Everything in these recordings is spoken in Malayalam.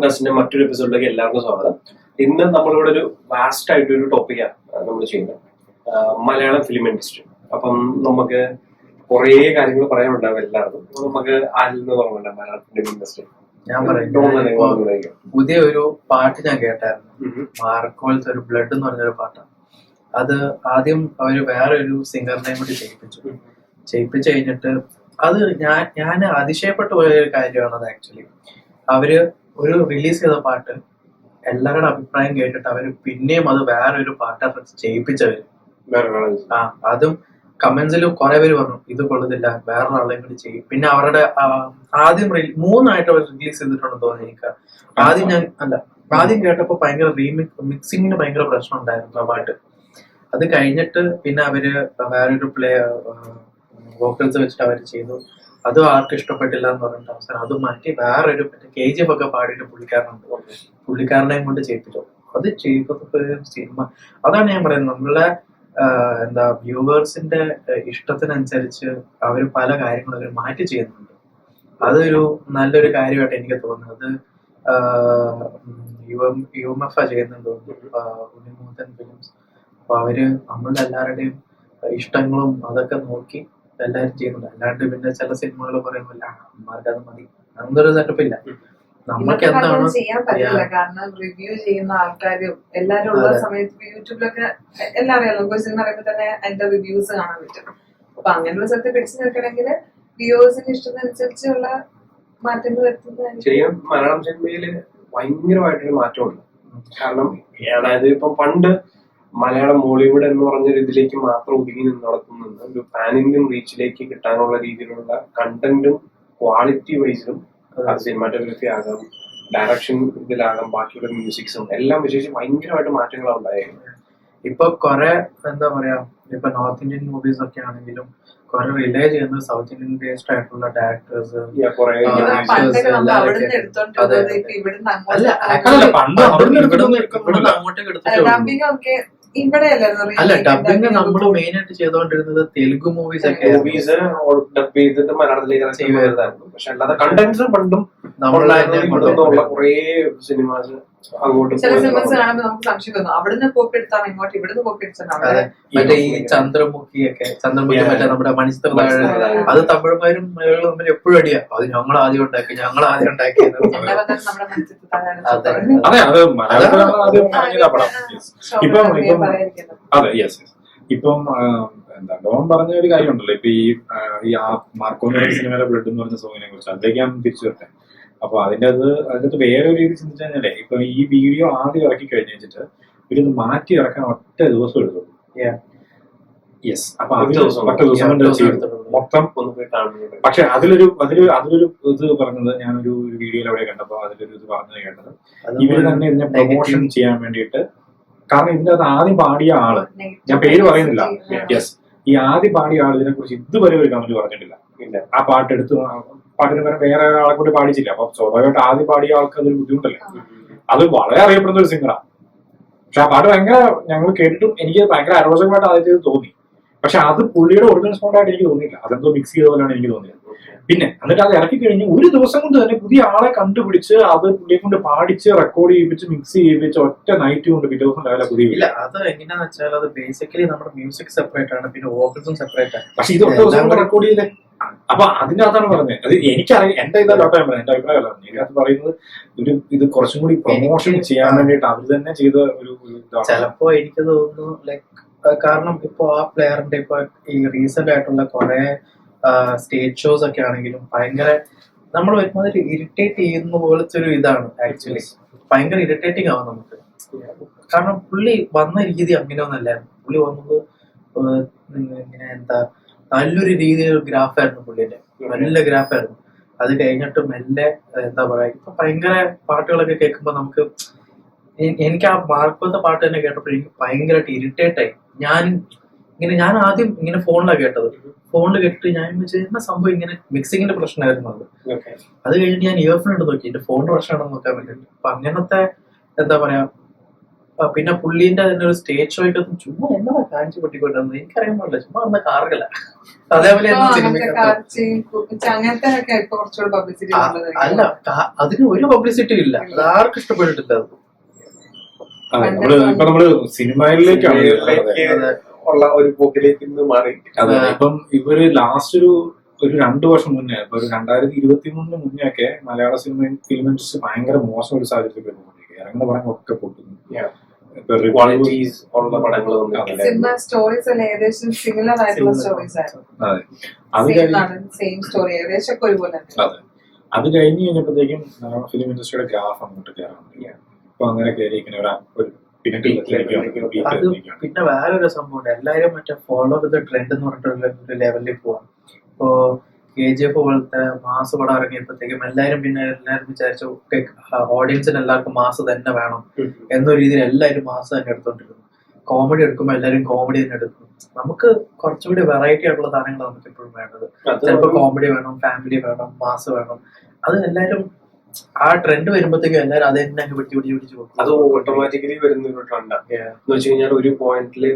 പോഡ്കാസ്റ്റിന്റെ മറ്റൊരു എപ്പിസോഡിലേക്ക് എല്ലാവർക്കും സ്വാഗതം. ഇന്ന് നമ്മളിവിടെ ഒരു വാസ്റ്റ് ആയിട്ടൊരു ടോപ്പിക്കാണ് നമ്മൾ ചെയ്യുന്നത്, മലയാളം ഫിലിം ഇൻഡസ്ട്രി. അപ്പം നമുക്ക് കുറേ കാര്യങ്ങൾ പറയാനുണ്ടാവും എല്ലാവർക്കും. നമുക്ക് ആരെന്ന് പറഞ്ഞില്ല മലയാളം ഫിലിം ഇൻഡസ്ട്രി. ഞാൻ പറയാം, പുതിയ ഒരു പാട്ട് ഞാൻ കേട്ടായിരുന്നു, മാർക്കോളത്തെ ഒരു ബ്ലഡ് എന്ന് പറഞ്ഞൊരു പാട്ടാണ്. അത് ആദ്യം അവര് വേറെ ഒരു സിംഗറിനെയും കൂടി ചെയ്യിപ്പിച്ചു കഴിഞ്ഞിട്ട് അത് ഞാൻ അതിശയപ്പെട്ടു പോയ ഒരു കാര്യമാണ്. അത് ആക്ച്വലി അവര് ഒരു റിലീസ് ചെയ്ത പാട്ട് എല്ലാവരുടെ അഭിപ്രായം കേട്ടിട്ട് അവര് പിന്നെയും അത് വേറൊരു പാട്ട് ചെയ്യിപ്പിച്ചവര്. അതും കമന്റ്സിൽ കുറെ പേര് പറഞ്ഞു ഇത് കൊള്ളുന്നില്ല, വേറൊരാളെയും കൂടി ചെയ്യും. പിന്നെ അവരുടെ ആദ്യം 3 അവർ റിലീസ് ചെയ്തിട്ടുണ്ടെന്ന് തോന്നി എനിക്ക്. ആദ്യം കേട്ടപ്പോ ഭയങ്കര മിക്സിങ്ങിന് ഭയങ്കര പ്രശ്നം ഉണ്ടായിരുന്നു ആ പാട്ട്. അത് കഴിഞ്ഞിട്ട് പിന്നെ അവര് വേറൊരു വോക്കൽസ് വെച്ചിട്ട് അവര് ചെയ്തു. അതും ആർക്കും ഇഷ്ടപ്പെട്ടില്ല എന്ന് പറഞ്ഞിട്ട് അവസാനം അതും മാറ്റി വേറൊരു KGF ഒക്കെ പാടിയിട്ട് പുള്ളിക്കാരനെയും കൊണ്ട് ചെയ്യിപ്പിച്ചു. അത് ചെയ്തപ്പോ സിനിമ അതാണ് ഞാൻ പറയുന്നത്, നമ്മളെ വ്യൂവേഴ്സിന്റെ ഇഷ്ടത്തിനനുസരിച്ച് അവർ പല കാര്യങ്ങളും അവർ മാറ്റി ചെയ്യുന്നുണ്ട്. അതൊരു നല്ലൊരു കാര്യമായിട്ട് എനിക്ക് തോന്നുന്നത്. UMF ചെയ്യുന്നുണ്ട് ഉണ്ണിമൂത്തൻ ഫിലിംസ്. അപ്പൊ അവര് നമ്മളുടെ എല്ലാവരുടെയും ഇഷ്ടങ്ങളും അതൊക്കെ നോക്കി എല്ലാരും ചെയ്യുന്നുണ്ട്. അല്ലാണ്ട് പിന്നെ ചില സിനിമകൾ പറയുന്നില്ല അമ്മമാർക്ക് അത് മതി, അങ്ങനൊരു സെറ്റപ്പ് ഇല്ല. നമുക്ക് എന്താണ് ചെയ്യാൻ പറ്റില്ല, കാരണം റിവ്യൂ ചെയ്യുന്ന ആൾക്കാരും എല്ലാരും ഉള്ള സമയത്ത് യൂട്യൂബിലൊക്കെ എല്ലാം അറിയാലോ. നമുക്ക് സിനിമ പറയുമ്പോൾ തന്നെ അതിന്റെ റിവ്യൂസ് കാണാൻ പറ്റും. അപ്പൊ അങ്ങനെയുള്ള സ്ഥലത്ത് പിടിച്ചു നിൽക്കണമെങ്കിൽ വ്യൂവേഴ്സിന്റെ ഇഷ്ടത്തിനനുസരിച്ചുള്ള മാറ്റങ്ങൾ വരുത്തുന്നത് മലയാളം സിനിമയില് ഭയങ്കരമായിട്ടൊരു മാറ്റമുണ്ട്. കാരണം അതായത് ഇപ്പം പണ്ട് മലയാളം ബോളിവുഡ് എന്ന് പറഞ്ഞൊരു ഇതിലേക്ക് മാത്രം ഒതുങ്ങി നിന്ന് നടത്തുന്നുണ്ട്. ഒരു പാൻ ഇന്ത്യൻ റീച്ചിലേക്ക് കിട്ടാനുള്ള രീതിയിലുള്ള കണ്ടന്റും ക്വാളിറ്റി വൈസിലും അത് സിനിമാറ്റോഗ്രഫി ആകാം, ഡയറക്ഷൻ ഇതിലാകാം, ബാക്കിയുള്ള മ്യൂസിക്സും എല്ലാം വിശേഷിച്ച് ഭയങ്കരമായിട്ട് മാറ്റങ്ങളാണ് ഉണ്ടായിരിക്കുന്നത്. ഇപ്പൊ കുറെ എന്താ പറയാ, ഇപ്പൊ നോർത്ത് ഇന്ത്യൻ മൂവീസ് ഒക്കെ ആണെങ്കിലും കുറെ റിലേ ചെയ്യുന്ന സൗത്ത് ഇന്ത്യൻ ബേസ്ഡ് ആയിട്ടുള്ള ഡയറക്ടേഴ്സ് അങ്ങോട്ടേക്ക് എടുത്തിട്ട്. അല്ല, ഡബിങ് നമ്മൾ മെയിൻ ആയിട്ട് ചെയ്തോണ്ടിരുന്നത് തെലുഗു മൂവീസ് ഒക്കെ ഡബ് ചെയ്തിട്ട് മലയാളത്തിലേക്ക് ചെയ്യുമായിരുന്നു. പക്ഷെ അല്ലാതെ കണ്ടന്റ്സ് പണ്ടും കുറേ സിനിമാസ് അങ്ങോട്ട് ചില സിനിമസ് കാണുമ്പോൾ നമുക്ക് സംശയം തോന്നും, അവിടുന്ന് കോപ്പി എടുത്താണ് ഇങ്ങോട്ട്, ഇവിടുന്ന് കോപ്പി എടുത്താണ്. മറ്റേ ഈ ചന്ദ്രമുഖി മറ്റേ നമ്മുടെ മണിച്ചിത്രത്താഴ്, അത് തമിഴ്മാരും മലയാളികളും തമ്മിൽ എപ്പോഴും അടിയാ. അത് ഞങ്ങൾ ആദ്യം ഉണ്ടാക്കി അതെ, അത് മലയാളത്തിലാണ് ആദ്യം ഇറങ്ങിയത് പടം. അതെ, യെസ്. ഇപ്പം എന്താ ഡോൺ പറഞ്ഞ ഒരു കാര്യം ഉണ്ടല്ലോ, ഇപ്പൊ ഈ മാർക്കോന്റെ സിനിമയിലെ ബ്ലഡ് എന്ന് പറഞ്ഞ സോങ്ങിനെ കുറിച്ച് അതിലേക്ക് ഞാൻ തിരിച്ചു വരട്ടെ. അപ്പൊ അതിനകത്ത് വേറെ ഒരു രീതി ചിന്തിച്ചു കഴിഞ്ഞാലേ, ഇപ്പൊ ഈ വീഡിയോ ആദ്യം ഇറക്കി കഴിഞ്ഞ് വെച്ചിട്ട് ഇവരിത് മാറ്റി ഇറക്കാൻ ഒറ്റ ദിവസം എടുക്കും. യെസ്, അപ്പൊ ഒറ്റ ദിവസം കൊണ്ട് മൊത്തം. പക്ഷെ അതിലൊരു ഇത് പറഞ്ഞത് ഞാനൊരു വീഡിയോയിൽ അവിടെ കണ്ടപ്പോ അതിലൊരു ഇത് പറഞ്ഞത് കേട്ടത്, ഇവര് തന്നെ ഇതിനെ പ്രൊമോഷൻ ചെയ്യാൻ വേണ്ടിയിട്ട്. കാരണം ഇതിന്റെ അകത്ത് ആദ്യം പാടിയ ആള്, ഞാൻ പേര് പറയുന്നില്ല, യെസ്, ഈ ആദ്യം പാടിയ ആൾ ഇതിനെ കുറിച്ച് ഇതുവരെ ഒരു കമന്റ് പറഞ്ഞിട്ടില്ല. ആ പാട്ടിന് പകരം വേറെ ആളെ കൂടി പാടിച്ചില്ല. അപ്പൊ സ്വാഭാവികമായിട്ട് ആദ്യം പാടിയ ആൾക്ക് അതൊരു ബുദ്ധിമുട്ടല്ലേ. അത് വളരെ അറിയപ്പെടുന്ന ഒരു സിംഗറാണ്. പക്ഷെ ആ പാട്ട് ഭയങ്കര, ഞങ്ങൾ കേട്ടിട്ടും എനിക്ക് ഭയങ്കര അരോചകമായിട്ട് ആദ്യത്തെ തോന്നി. പക്ഷെ അത് പുള്ളിയുടെ ഒറിജിനൽ സൗണ്ട് ആയിട്ട് എനിക്ക് തോന്നിയില്ല. അതെന്തോ മിക്സ് ചെയ്ത പോലെയാണ് എനിക്ക് തോന്നിയത്. പിന്നെ എന്നിട്ട് അത് ഇറക്കി കഴിഞ്ഞ് ഒരു ദിവസം കൊണ്ട് തന്നെ പുതിയ ആളെ കണ്ടുപിടിച്ച് അത് പുള്ളിയെ കൊണ്ട് പാടിച്ച് റെക്കോർഡ് ചെയ്യിപ്പിച്ച് മിക്സ് ചെയ്യിപ്പിച്ച് ഒറ്റ നൈറ്റ് കൊണ്ട് പിറ്റേ ദിവസം രാവിലെ പുതിയ. ഇല്ല, അത് എങ്ങനെയാന്ന് വെച്ചാൽ അത് ബേസിക്കലി നമ്മുടെ മ്യൂസിക് സെപ്പറേറ്റ് ആണ്, പിന്നെ വോക്കൽസും സെപ്പറേറ്റ് ആണ്. പക്ഷെ ഇത് ഒറ്റ ദിവസം കൊണ്ട് റെക്കോർഡ് ചെയ്യില്ലേ. അപ്പൊ അതിന്റെ അകത്താണ് പറഞ്ഞത്. അത് എനിക്കറിയാം, എന്റെ ഇതായിട്ട് ഞാൻ പറഞ്ഞത്, എന്റെ അഭിപ്രായമല്ല. ഇതിനകത്ത് പറയുന്നത് ഇത് കുറച്ചും കൂടി പ്രൊമോഷൻ ചെയ്യാൻ വേണ്ടിയിട്ട് അവർ തന്നെ ചെയ്ത ഒരു ഇതാണ്. ചിലപ്പോ എനിക്ക് തോന്നുന്നു ലൈക്ക്, കാരണം ഇപ്പൊ ആ പ്ലെയറിന്റെ ഇപ്പൊ ഈ റീസെന്റ് ആയിട്ടുള്ള കുറെ സ്റ്റേജ് ഷോസ് ഒക്കെ ആണെങ്കിലും ഭയങ്കര നമ്മൾ ഒരുമാതിരി ഇറിറ്റേറ്റ് ചെയ്യുന്ന പോലത്തെ ഒരു ഇതാണ് ആക്ച്വലി. ഭയങ്കര ഇറിറ്റേറ്റിംഗ് ആവും നമുക്ക്. കാരണം പുള്ളി വന്ന രീതി അങ്ങനെയൊന്നല്ലായിരുന്നു. പുള്ളി വന്നത് ഇങ്ങനെ എന്താ നല്ലൊരു രീതിയിൽ ഗ്രാഫായിരുന്നു പുള്ളിന്റെ, നല്ല ഗ്രാഫായിരുന്നു. അത് കഴിഞ്ഞിട്ട് മെല്ലെ എന്താ പറയാ, ഇപ്പൊ ഭയങ്കര പാട്ടുകളൊക്കെ കേൾക്കുമ്പോ നമുക്ക്, എനിക്ക് ആ മാർക്കോത്തെ പാട്ട് തന്നെ കേട്ടപ്പോൾ എനിക്ക് ഭയങ്കരമായിട്ട് ഇറിറ്റേറ്റ് ആയി. ഞാൻ ആദ്യം ഇങ്ങനെ ഫോണിലാണ് കേട്ടത്. ഫോണിൽ കേട്ടിട്ട് ഞാൻ എന്നാ സംഭവം, ഇങ്ങനെ മിക്സിങ്ങിന്റെ പ്രശ്നമായിരുന്നു അത്. അത് കഴിഞ്ഞിട്ട് ഞാൻ ഇയർഫോൺ ഇട്ട് നോക്കി, എന്റെ ഫോണിന്റെ പ്രശ്നമാണെന്ന് നോക്കാൻ വേണ്ടിയിട്ട്. അപ്പൊ അങ്ങനത്തെ എന്താ പറയാ, പിന്നെ പുള്ളീന്റെ തന്നെ ഒരു സ്റ്റേജ് ഷോയ്ക്കൊന്നും ചുമ്മാ എന്നതാ കാണിച്ചു പൊട്ടിക്കൊണ്ടിരുന്നത് എനിക്കറിയാൻ പാടില്ല, ചുമ്മാ അന്ന് കാറുകല അതേപോലെ അങ്ങനത്തെ ഒക്കെ ഇപ്പൊ കുറച്ചുകൂടെ പബ്ലിസിറ്റി അല്ല അതിന് ഒരു പബ്ലിസിറ്റി ഇല്ല, അത് ആർക്കും ഇഷ്ടപ്പെട്ടിട്ടില്ല അത്. ഇപ്പൊ നമ്മള് സിനിമയിലേക്കാണ് ഉള്ള ഒരു പോക്കിലേക്ക് ഇന്ന് മാറി. അതെ, ഇപ്പം ഇവര് ലാസ്റ്റ് ഒരു 2 വർഷം മുന്നേ, ഇപ്പൊ ഒരു 2023 മുന്നേ ഒക്കെ മലയാള ഫിലിം ഇൻഡസ്ട്രി ഭയങ്കര മോശം ഒരു സാഹചര്യത്തിൽ പോയിക്കൊണ്ടിരിക്കുക. ഇറങ്ങുന്ന പടങ്ങളൊക്കെ പൊട്ടുന്നു. ക്വാളിറ്റീസ് ഉള്ള പടങ്ങൾ സിനിമ സ്റ്റോറീസ് അല്ല ഏകദേശം സിമിലർ ആയിട്ടുള്ള സ്റ്റോറീസ് സെയിം സ്റ്റോറി ഏകദേശം ഒക്കെ ഒരുപോലെ. അതെ, അത് കഴിഞ്ഞ് കഴിഞ്ഞപ്പോഴത്തേക്കും ഫിലിം ഇൻഡസ്ട്രിയുടെ ഗ്രാഫ് അങ്ങോട്ട് കയറാൻ അപ്പൊ അങ്ങനെ കയറിയിരിക്കുന്ന ഒരു അത് പിന്നെ വേറൊരു സംഭവം, എല്ലാരും മറ്റേ ഫോളോ ദ ട്രെൻഡ് എന്ന് പറഞ്ഞിട്ടുള്ള ലെവലിൽ പോവാം. ഇപ്പോ KGF പോലത്തെ മാസ് പടം ഇറങ്ങിയപ്പോഴത്തേക്കും എല്ലാരും വിചാരിച്ചു ഓഡിയൻസിന് എല്ലാവർക്കും മാസ് തന്നെ വേണം എന്നൊരു രീതിയിൽ എല്ലാവരും മാസ് തന്നെ എടുത്തോണ്ടിരുന്നു. കോമഡി എടുക്കുമ്പോൾ എല്ലാവരും കോമഡി തന്നെ എടുക്കും. നമുക്ക് കുറച്ചുകൂടി വെറൈറ്റി ആയിട്ടുള്ള സാധനങ്ങൾ നമുക്ക് എപ്പോഴും വേണ്ടത്. ചിലപ്പോൾ കോമഡി വേണം, ഫാമിലി വേണം, മാസ് വേണം. അത് എല്ലാരും ആ ട്രെൻഡ് വരുമ്പോഴത്തേക്കും എല്ലാവരും അത് തന്നെ അങ്ങ് പിടിച്ചു പോകും. അത് ഓട്ടോമാറ്റിക്കലി വരുന്ന ഒരു ട്രെൻഡാണ്. എന്ന് വെച്ച് കഴിഞ്ഞാൽ ഒരു പോയിന്റില്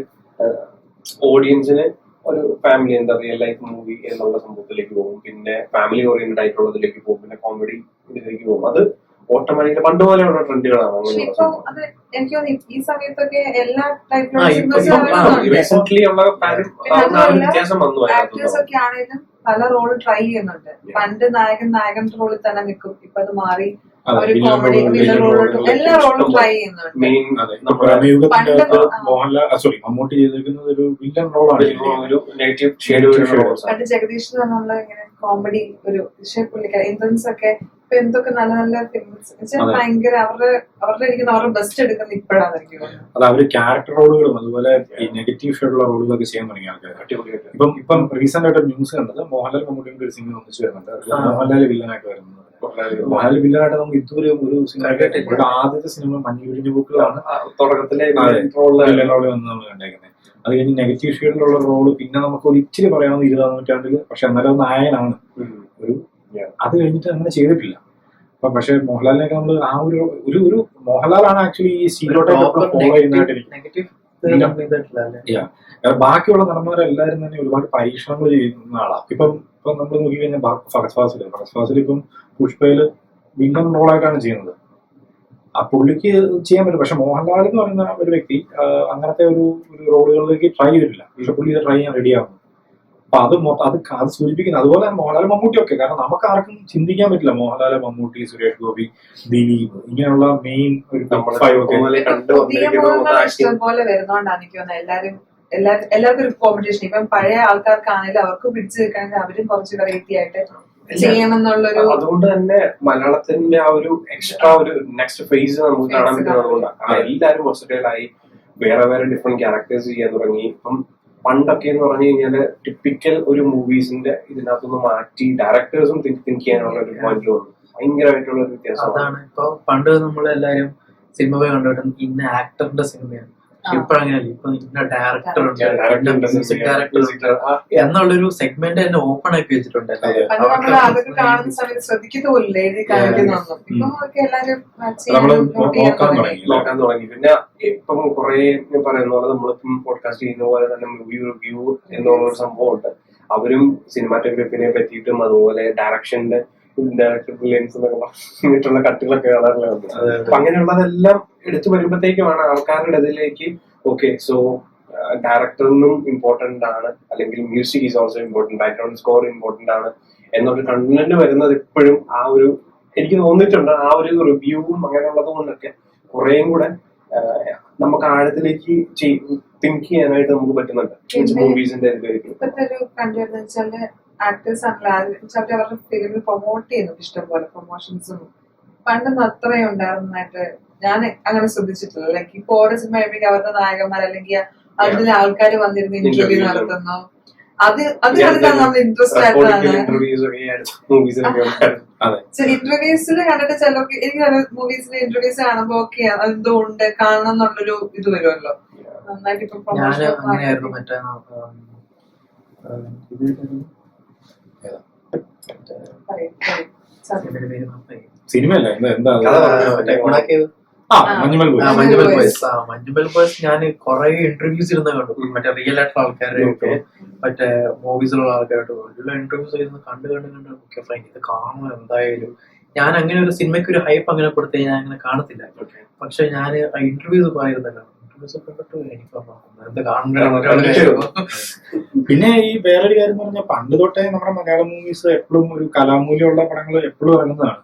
ഓഡിയൻസിന് ഒരു ഫാമിലി എന്താ റിയൽ ലൈഫ് മൂവി എന്നുള്ള സംഭവത്തിലേക്ക് പോകും, പിന്നെ ഫാമിലി ഓറിയന്റഡ് ആയിട്ടുള്ളതിലേക്ക് പോകും, പിന്നെ കോമഡി ഇതിലേക്ക് പോകും. അത് ഓട്ടോമാറ്റിക്കലി പണ്ട് പോലെയുള്ള ട്രെൻഡുകളാണ്. എനിക്ക് തോന്നുന്നു ഈ സമയത്തൊക്കെ എല്ലാ റീസെന്റ്ലി ഉള്ള വ്യത്യാസം വന്നു. ആക്ടേഴ്സ് ഒക്കെ ആണെങ്കിലും പല റോൾ ട്രൈ ചെയ്യുന്നുണ്ട്. പണ്ട് നായകൻ റോളിൽ തന്നെ നിൽക്കും, ഇപ്പൊ അത് മാറി ഒരു കോമഡി എല്ലാ റോളും ട്രൈ ചെയ്യുന്നുണ്ട്. മമ്മൂട്ടി ചെയ്തിരിക്കുന്നത് ഒരു വില്ലൻ റോളാണ്, ഒരു നെഗറ്റീവ് ഷെയ്ഡ്. പണ്ട് ജഗദീഷ് നമ്മള് ഇങ്ങനെ കോമഡി ഒരു പുള്ളിക്കാരൻ എൻട്രൻസ് ഒക്കെ ഇപ്പൊ എന്തൊക്കെ നല്ല നല്ല ഫിലിംസ് ഭയങ്കര അവരുടെ ഇരിക്കുന്ന അവരുടെ ബെസ്റ്റ് എടുക്കുന്ന ഇപ്പോഴാണ് എനിക്ക് തോന്നുന്നത്. അത് അവര് ക്യാരക്ടർ റോളുകളും അതുപോലെ ഈ നെഗറ്റീവ് ഷെയ്ഡുള്ള റോളുകളൊക്കെ ചെയ്യാൻ തുടങ്ങിയ ആൾക്കാർ. ഇപ്പം റീസെന്റ് ആയിട്ട് ന്യൂസ് കണ്ടത് മോഹൻലാൽ മമ്മൂട്ടിയുടെ ഒരു സിനിമ ഒന്നിച്ച് വരുന്നുണ്ട്. മോഹൻലാൽ വില്ലനായിട്ട് വരുന്നത്. മോഹൻലാൽ വില്ലനായിട്ട് നമുക്ക് ഇതുവരെ ഒരു സിനിമ ഇവിടെ ആദ്യത്തെ സിനിമ മഞ്ഞുവിരിഞ്ഞ ബുക്കുകളാണ് തുടക്കത്തിലെ റോള് വന്ന് നമ്മൾ കണ്ടേക്കുന്നത്. അത് കഴിഞ്ഞ് നെഗറ്റീവ് ഷെയ്ഡിലുള്ള റോള് പിന്നെ നമുക്ക് ഒരു ഇച്ചിരി പറയാവുന്ന 20ാം നൂറ്റാണ്ടില്, പക്ഷെ എന്നാലും നായകനാണ് ഒരു. അത് കഴിഞ്ഞിട്ട് അങ്ങനെ ചെയ്തിട്ടില്ല. അപ്പൊ പക്ഷെ മോഹൻലാലിനൊക്കെ നമ്മൾ ആ ഒരു മോഹൻലാലാണ് ആക്ച്വലി ഈ സ്റ്റീരിയോടൈപ്പ് ഫോളോ ചെയ്യുന്നതായിട്ട്. ബാക്കിയുള്ള നടന്മാരെല്ലാരും തന്നെ ഒരുപാട് പരീക്ഷണങ്ങൾ ചെയ്യുന്ന ആളാണ്. ഇപ്പം നമ്മൾ നോക്കിക്കഴിഞ്ഞാൽ ഫഹദ് ഫാസിൽ ഇപ്പം പുഷ്പയില് വില്ലൻ റോളായിട്ടാണ് ചെയ്യുന്നത്. ആ പുള്ളിക്ക് ചെയ്യാൻ പറ്റും. പക്ഷെ മോഹൻലാൽ എന്ന് പറയുന്ന ഒരു വ്യക്തി അങ്ങനത്തെ ഒരു റോളുകളിലേക്ക് ട്രൈ ചെയ്തിട്ടില്ല. പക്ഷെ പുള്ളി ഇത് ട്രൈ ചെയ്യാൻ റെഡിയാവുന്നു. അപ്പൊ അത് സൂചിപ്പിക്കുന്നത് അതുപോലെ മോഹൻലാൽ മമ്മൂട്ടി ഒക്കെ. കാരണം നമുക്ക് ആർക്കും ചിന്തിക്കാൻ പറ്റില്ല മോഹൻലാൽ മമ്മൂട്ടി സുരേഷ് ഗോപി ദിലീപ് ഇങ്ങനെയുള്ള മെയിൻ ഒരു ഇഷ്ടംപോലെ വരുന്നോണ്ടാണ് എനിക്ക് തോന്നുന്നത് എല്ലാവർക്കും ഒരു കോമ്പറ്റീഷൻ. ഇപ്പം പഴയ ആൾക്കാർക്കാണെങ്കിലും അവർക്ക് പിടിച്ചു നിൽക്കണമെങ്കിൽ അവരും കുറച്ച് വെറൈറ്റി ആയിട്ട് ചെയ്യണമെന്നുള്ളൊരു. അതുകൊണ്ട് തന്നെ മലയാളത്തിന്റെ ആ ഒരു എക്സ്ട്രാ ഒരു നെക്സ്റ്റ് ഫേസ് നമുക്ക് കാണാൻ പറ്റുന്നത് അതുകൊണ്ടാണ്. എല്ലാവരും വെർസറ്റൈലായി വേറെ ഡിഫറെന്റ് ക്യാരക്ടേഴ്സ് ചെയ്യാൻ തുടങ്ങി. ഇപ്പം പണ്ടൊക്കെ എന്ന് പറഞ്ഞു കഴിഞ്ഞാല് ടിപ്പിക്കൽ ഒരു മൂവീസിന്റെ ഇതിനകത്തൊന്ന് മാറ്റി ഡയറക്ടേഴ്സും തിങ്ക് ചെയ്യാനുള്ള ഒരു പോയിന്റ് വന്നു. ഭയങ്കരമായിട്ടുള്ള ഒരു വ്യത്യാസം. അതാണ് ഇപ്പൊ പണ്ട് നമ്മളെല്ലാരും സിനിമ പോയി കണ്ടുപിടും ഇന്ന ആക്ടറിന്റെ സിനിമയാണ്. ഇപ്പഴങ്ങനെയല്ല, ഇപ്പൊ ഇന്ന ഡയറക്ടർ ഉണ്ട്, മ്യൂസിക് ഡയറക്ടർ എന്നുള്ളൊരു സെഗ്മെന്റ് തന്നെ ഓപ്പൺ ആക്കി വെച്ചിട്ടുണ്ട്. അതൊക്കെ കാണുന്ന സമയത്ത് ശ്രദ്ധിക്കുന്ന പോലില്ല എഴുതി കാണിക്കുന്നൊന്നും. ഇപ്പൊ എല്ലാരും നോക്കാൻ തുടങ്ങി. പിന്നെ ഇപ്പം കുറെ പറയുന്ന പോലെ നമ്മളിപ്പം പോഡ്കാസ്റ്റ് ചെയ്യുന്ന പോലെ തന്നെ മൂവി റിവ്യൂ എന്നുള്ള ഒരു സംഭവം ഉണ്ട്. അവരും സിനിമാറ്റോഗ്രാഫിനെ പറ്റിയിട്ടും അതുപോലെ ഡയറക്ഷന്റെ ബ്രില്യൻസ് എന്നൊക്കെ പറഞ്ഞിട്ടുള്ള കട്ടുകളൊക്കെ കാണാറുള്ളത്. അപ്പൊ അങ്ങനെയുള്ളതെല്ലാം എടുത്തു വരുമ്പോഴത്തേക്കുമാണ് ആൾക്കാരുടെ ഇതിലേക്ക് ഓക്കെ സോ ഡയറക്ടറിനും ഇമ്പോർട്ടന്റ് ആണ്, അല്ലെങ്കിൽ music is also important, background score important ആണ് എന്നൊരു കണ്ടന്റ് വരുന്നത്. എപ്പോഴും ആ ഒരു എനിക്ക് തോന്നിയിട്ടുണ്ട് ആ ഒരു റിവ്യൂവും അങ്ങനെയുള്ളത് കൊണ്ടൊക്കെ കുറേയും കൂടെ നമുക്ക് ആഴത്തിലേക്ക് തിങ്ക് ചെയ്യാനായിട്ട് നമുക്ക് പറ്റുന്നുണ്ട് മൂവീസിന്റെ ഇതിലേക്ക്. ഇപ്പോഴത്തെ ഒരു കണ്ടുവരുന്ന വെച്ചാല് ആക്ടേഴ്സ് ആണല്ലോ അവരുടെ ഫിലിമിൽ പ്രൊമോട്ട് ചെയ്യുന്നുണ്ട് ഇഷ്ടംപോലെ പ്രൊമോഷൻസും. പണ്ടൊന്നും അത്രയും ഉണ്ടായിരുന്നതായിട്ട് ഞാൻ അങ്ങനെ ശ്രദ്ധിച്ചിട്ടില്ല. ലൈക്ക് ഇപ്പൊ ഓരോ സിനിമ കഴിയുമ്പോൾ അവരുടെ നായകന്മാർ അല്ലെങ്കിൽ അതിലെ ആൾക്കാർ വന്നിരുന്ന് ഇന്റർവ്യൂ നടത്തുന്നു. അത് കണ്ടിട്ടാണ് നമ്മൾ ഇൻട്രസ്റ്റ് ആയിട്ടാണ് ഇന്റർവ്യൂസിൽ കണ്ടിട്ട് ചിലർക്ക് എനിക്ക് മൂവീസിന്റെ ഇന്റർവ്യൂസ് കാണുമ്പോ ഓക്കെ അതെന്തോ ഉണ്ട് കാണണം എന്നുള്ളൊരു ഇത് വരുമല്ലോ. നന്നായിട്ട് ഇപ്പൊ അങ്ങനെയായിരുന്നു. മറ്റേ സിനിമയല്ല എന്താ മഞ്ഞുമൽ പോയി. മഞ്ഞുമൽ ബോയ്സ് ഞാൻ കുറെ ഇന്റർവ്യൂസ് ഇരുന്ന് കണ്ടു. മറ്റേ റിയൽ ആയിട്ടുള്ള ആൾക്കാരായിട്ട് മറ്റേ മൂവീസിലുള്ള ആൾക്കാരായിട്ട് എല്ലാ ഇന്റർവ്യൂസ് ഇരുന്ന് കണ്ട് ഓക്കെ ഫ്രൈ ഇത് കാണണം എന്തായാലും. ഞാൻ അങ്ങനെ ഒരു സിനിമയ്ക്ക് ഒരു ഹൈപ്പ് അങ്ങനെ കൊടുത്ത് ഞാൻ അങ്ങനെ കാണത്തില്ല. പക്ഷെ ഞാൻ ഇന്റർവ്യൂസ് പറയുന്നല്ലോ, ഇന്റർവ്യൂസ് കണ്ടിട്ട് എനിക്ക് കാണുന്ന. പിന്നെ ഈ വേറൊരു കാര്യം എന്ന് പറഞ്ഞാൽ പണ്ട് തൊട്ടേ നമ്മുടെ മലയാളം മൂവീസ് എപ്പോഴും ഒരു കലാമൂല്യമുള്ള പടങ്ങൾ എപ്പോഴും ഇറങ്ങുന്നതാണ്.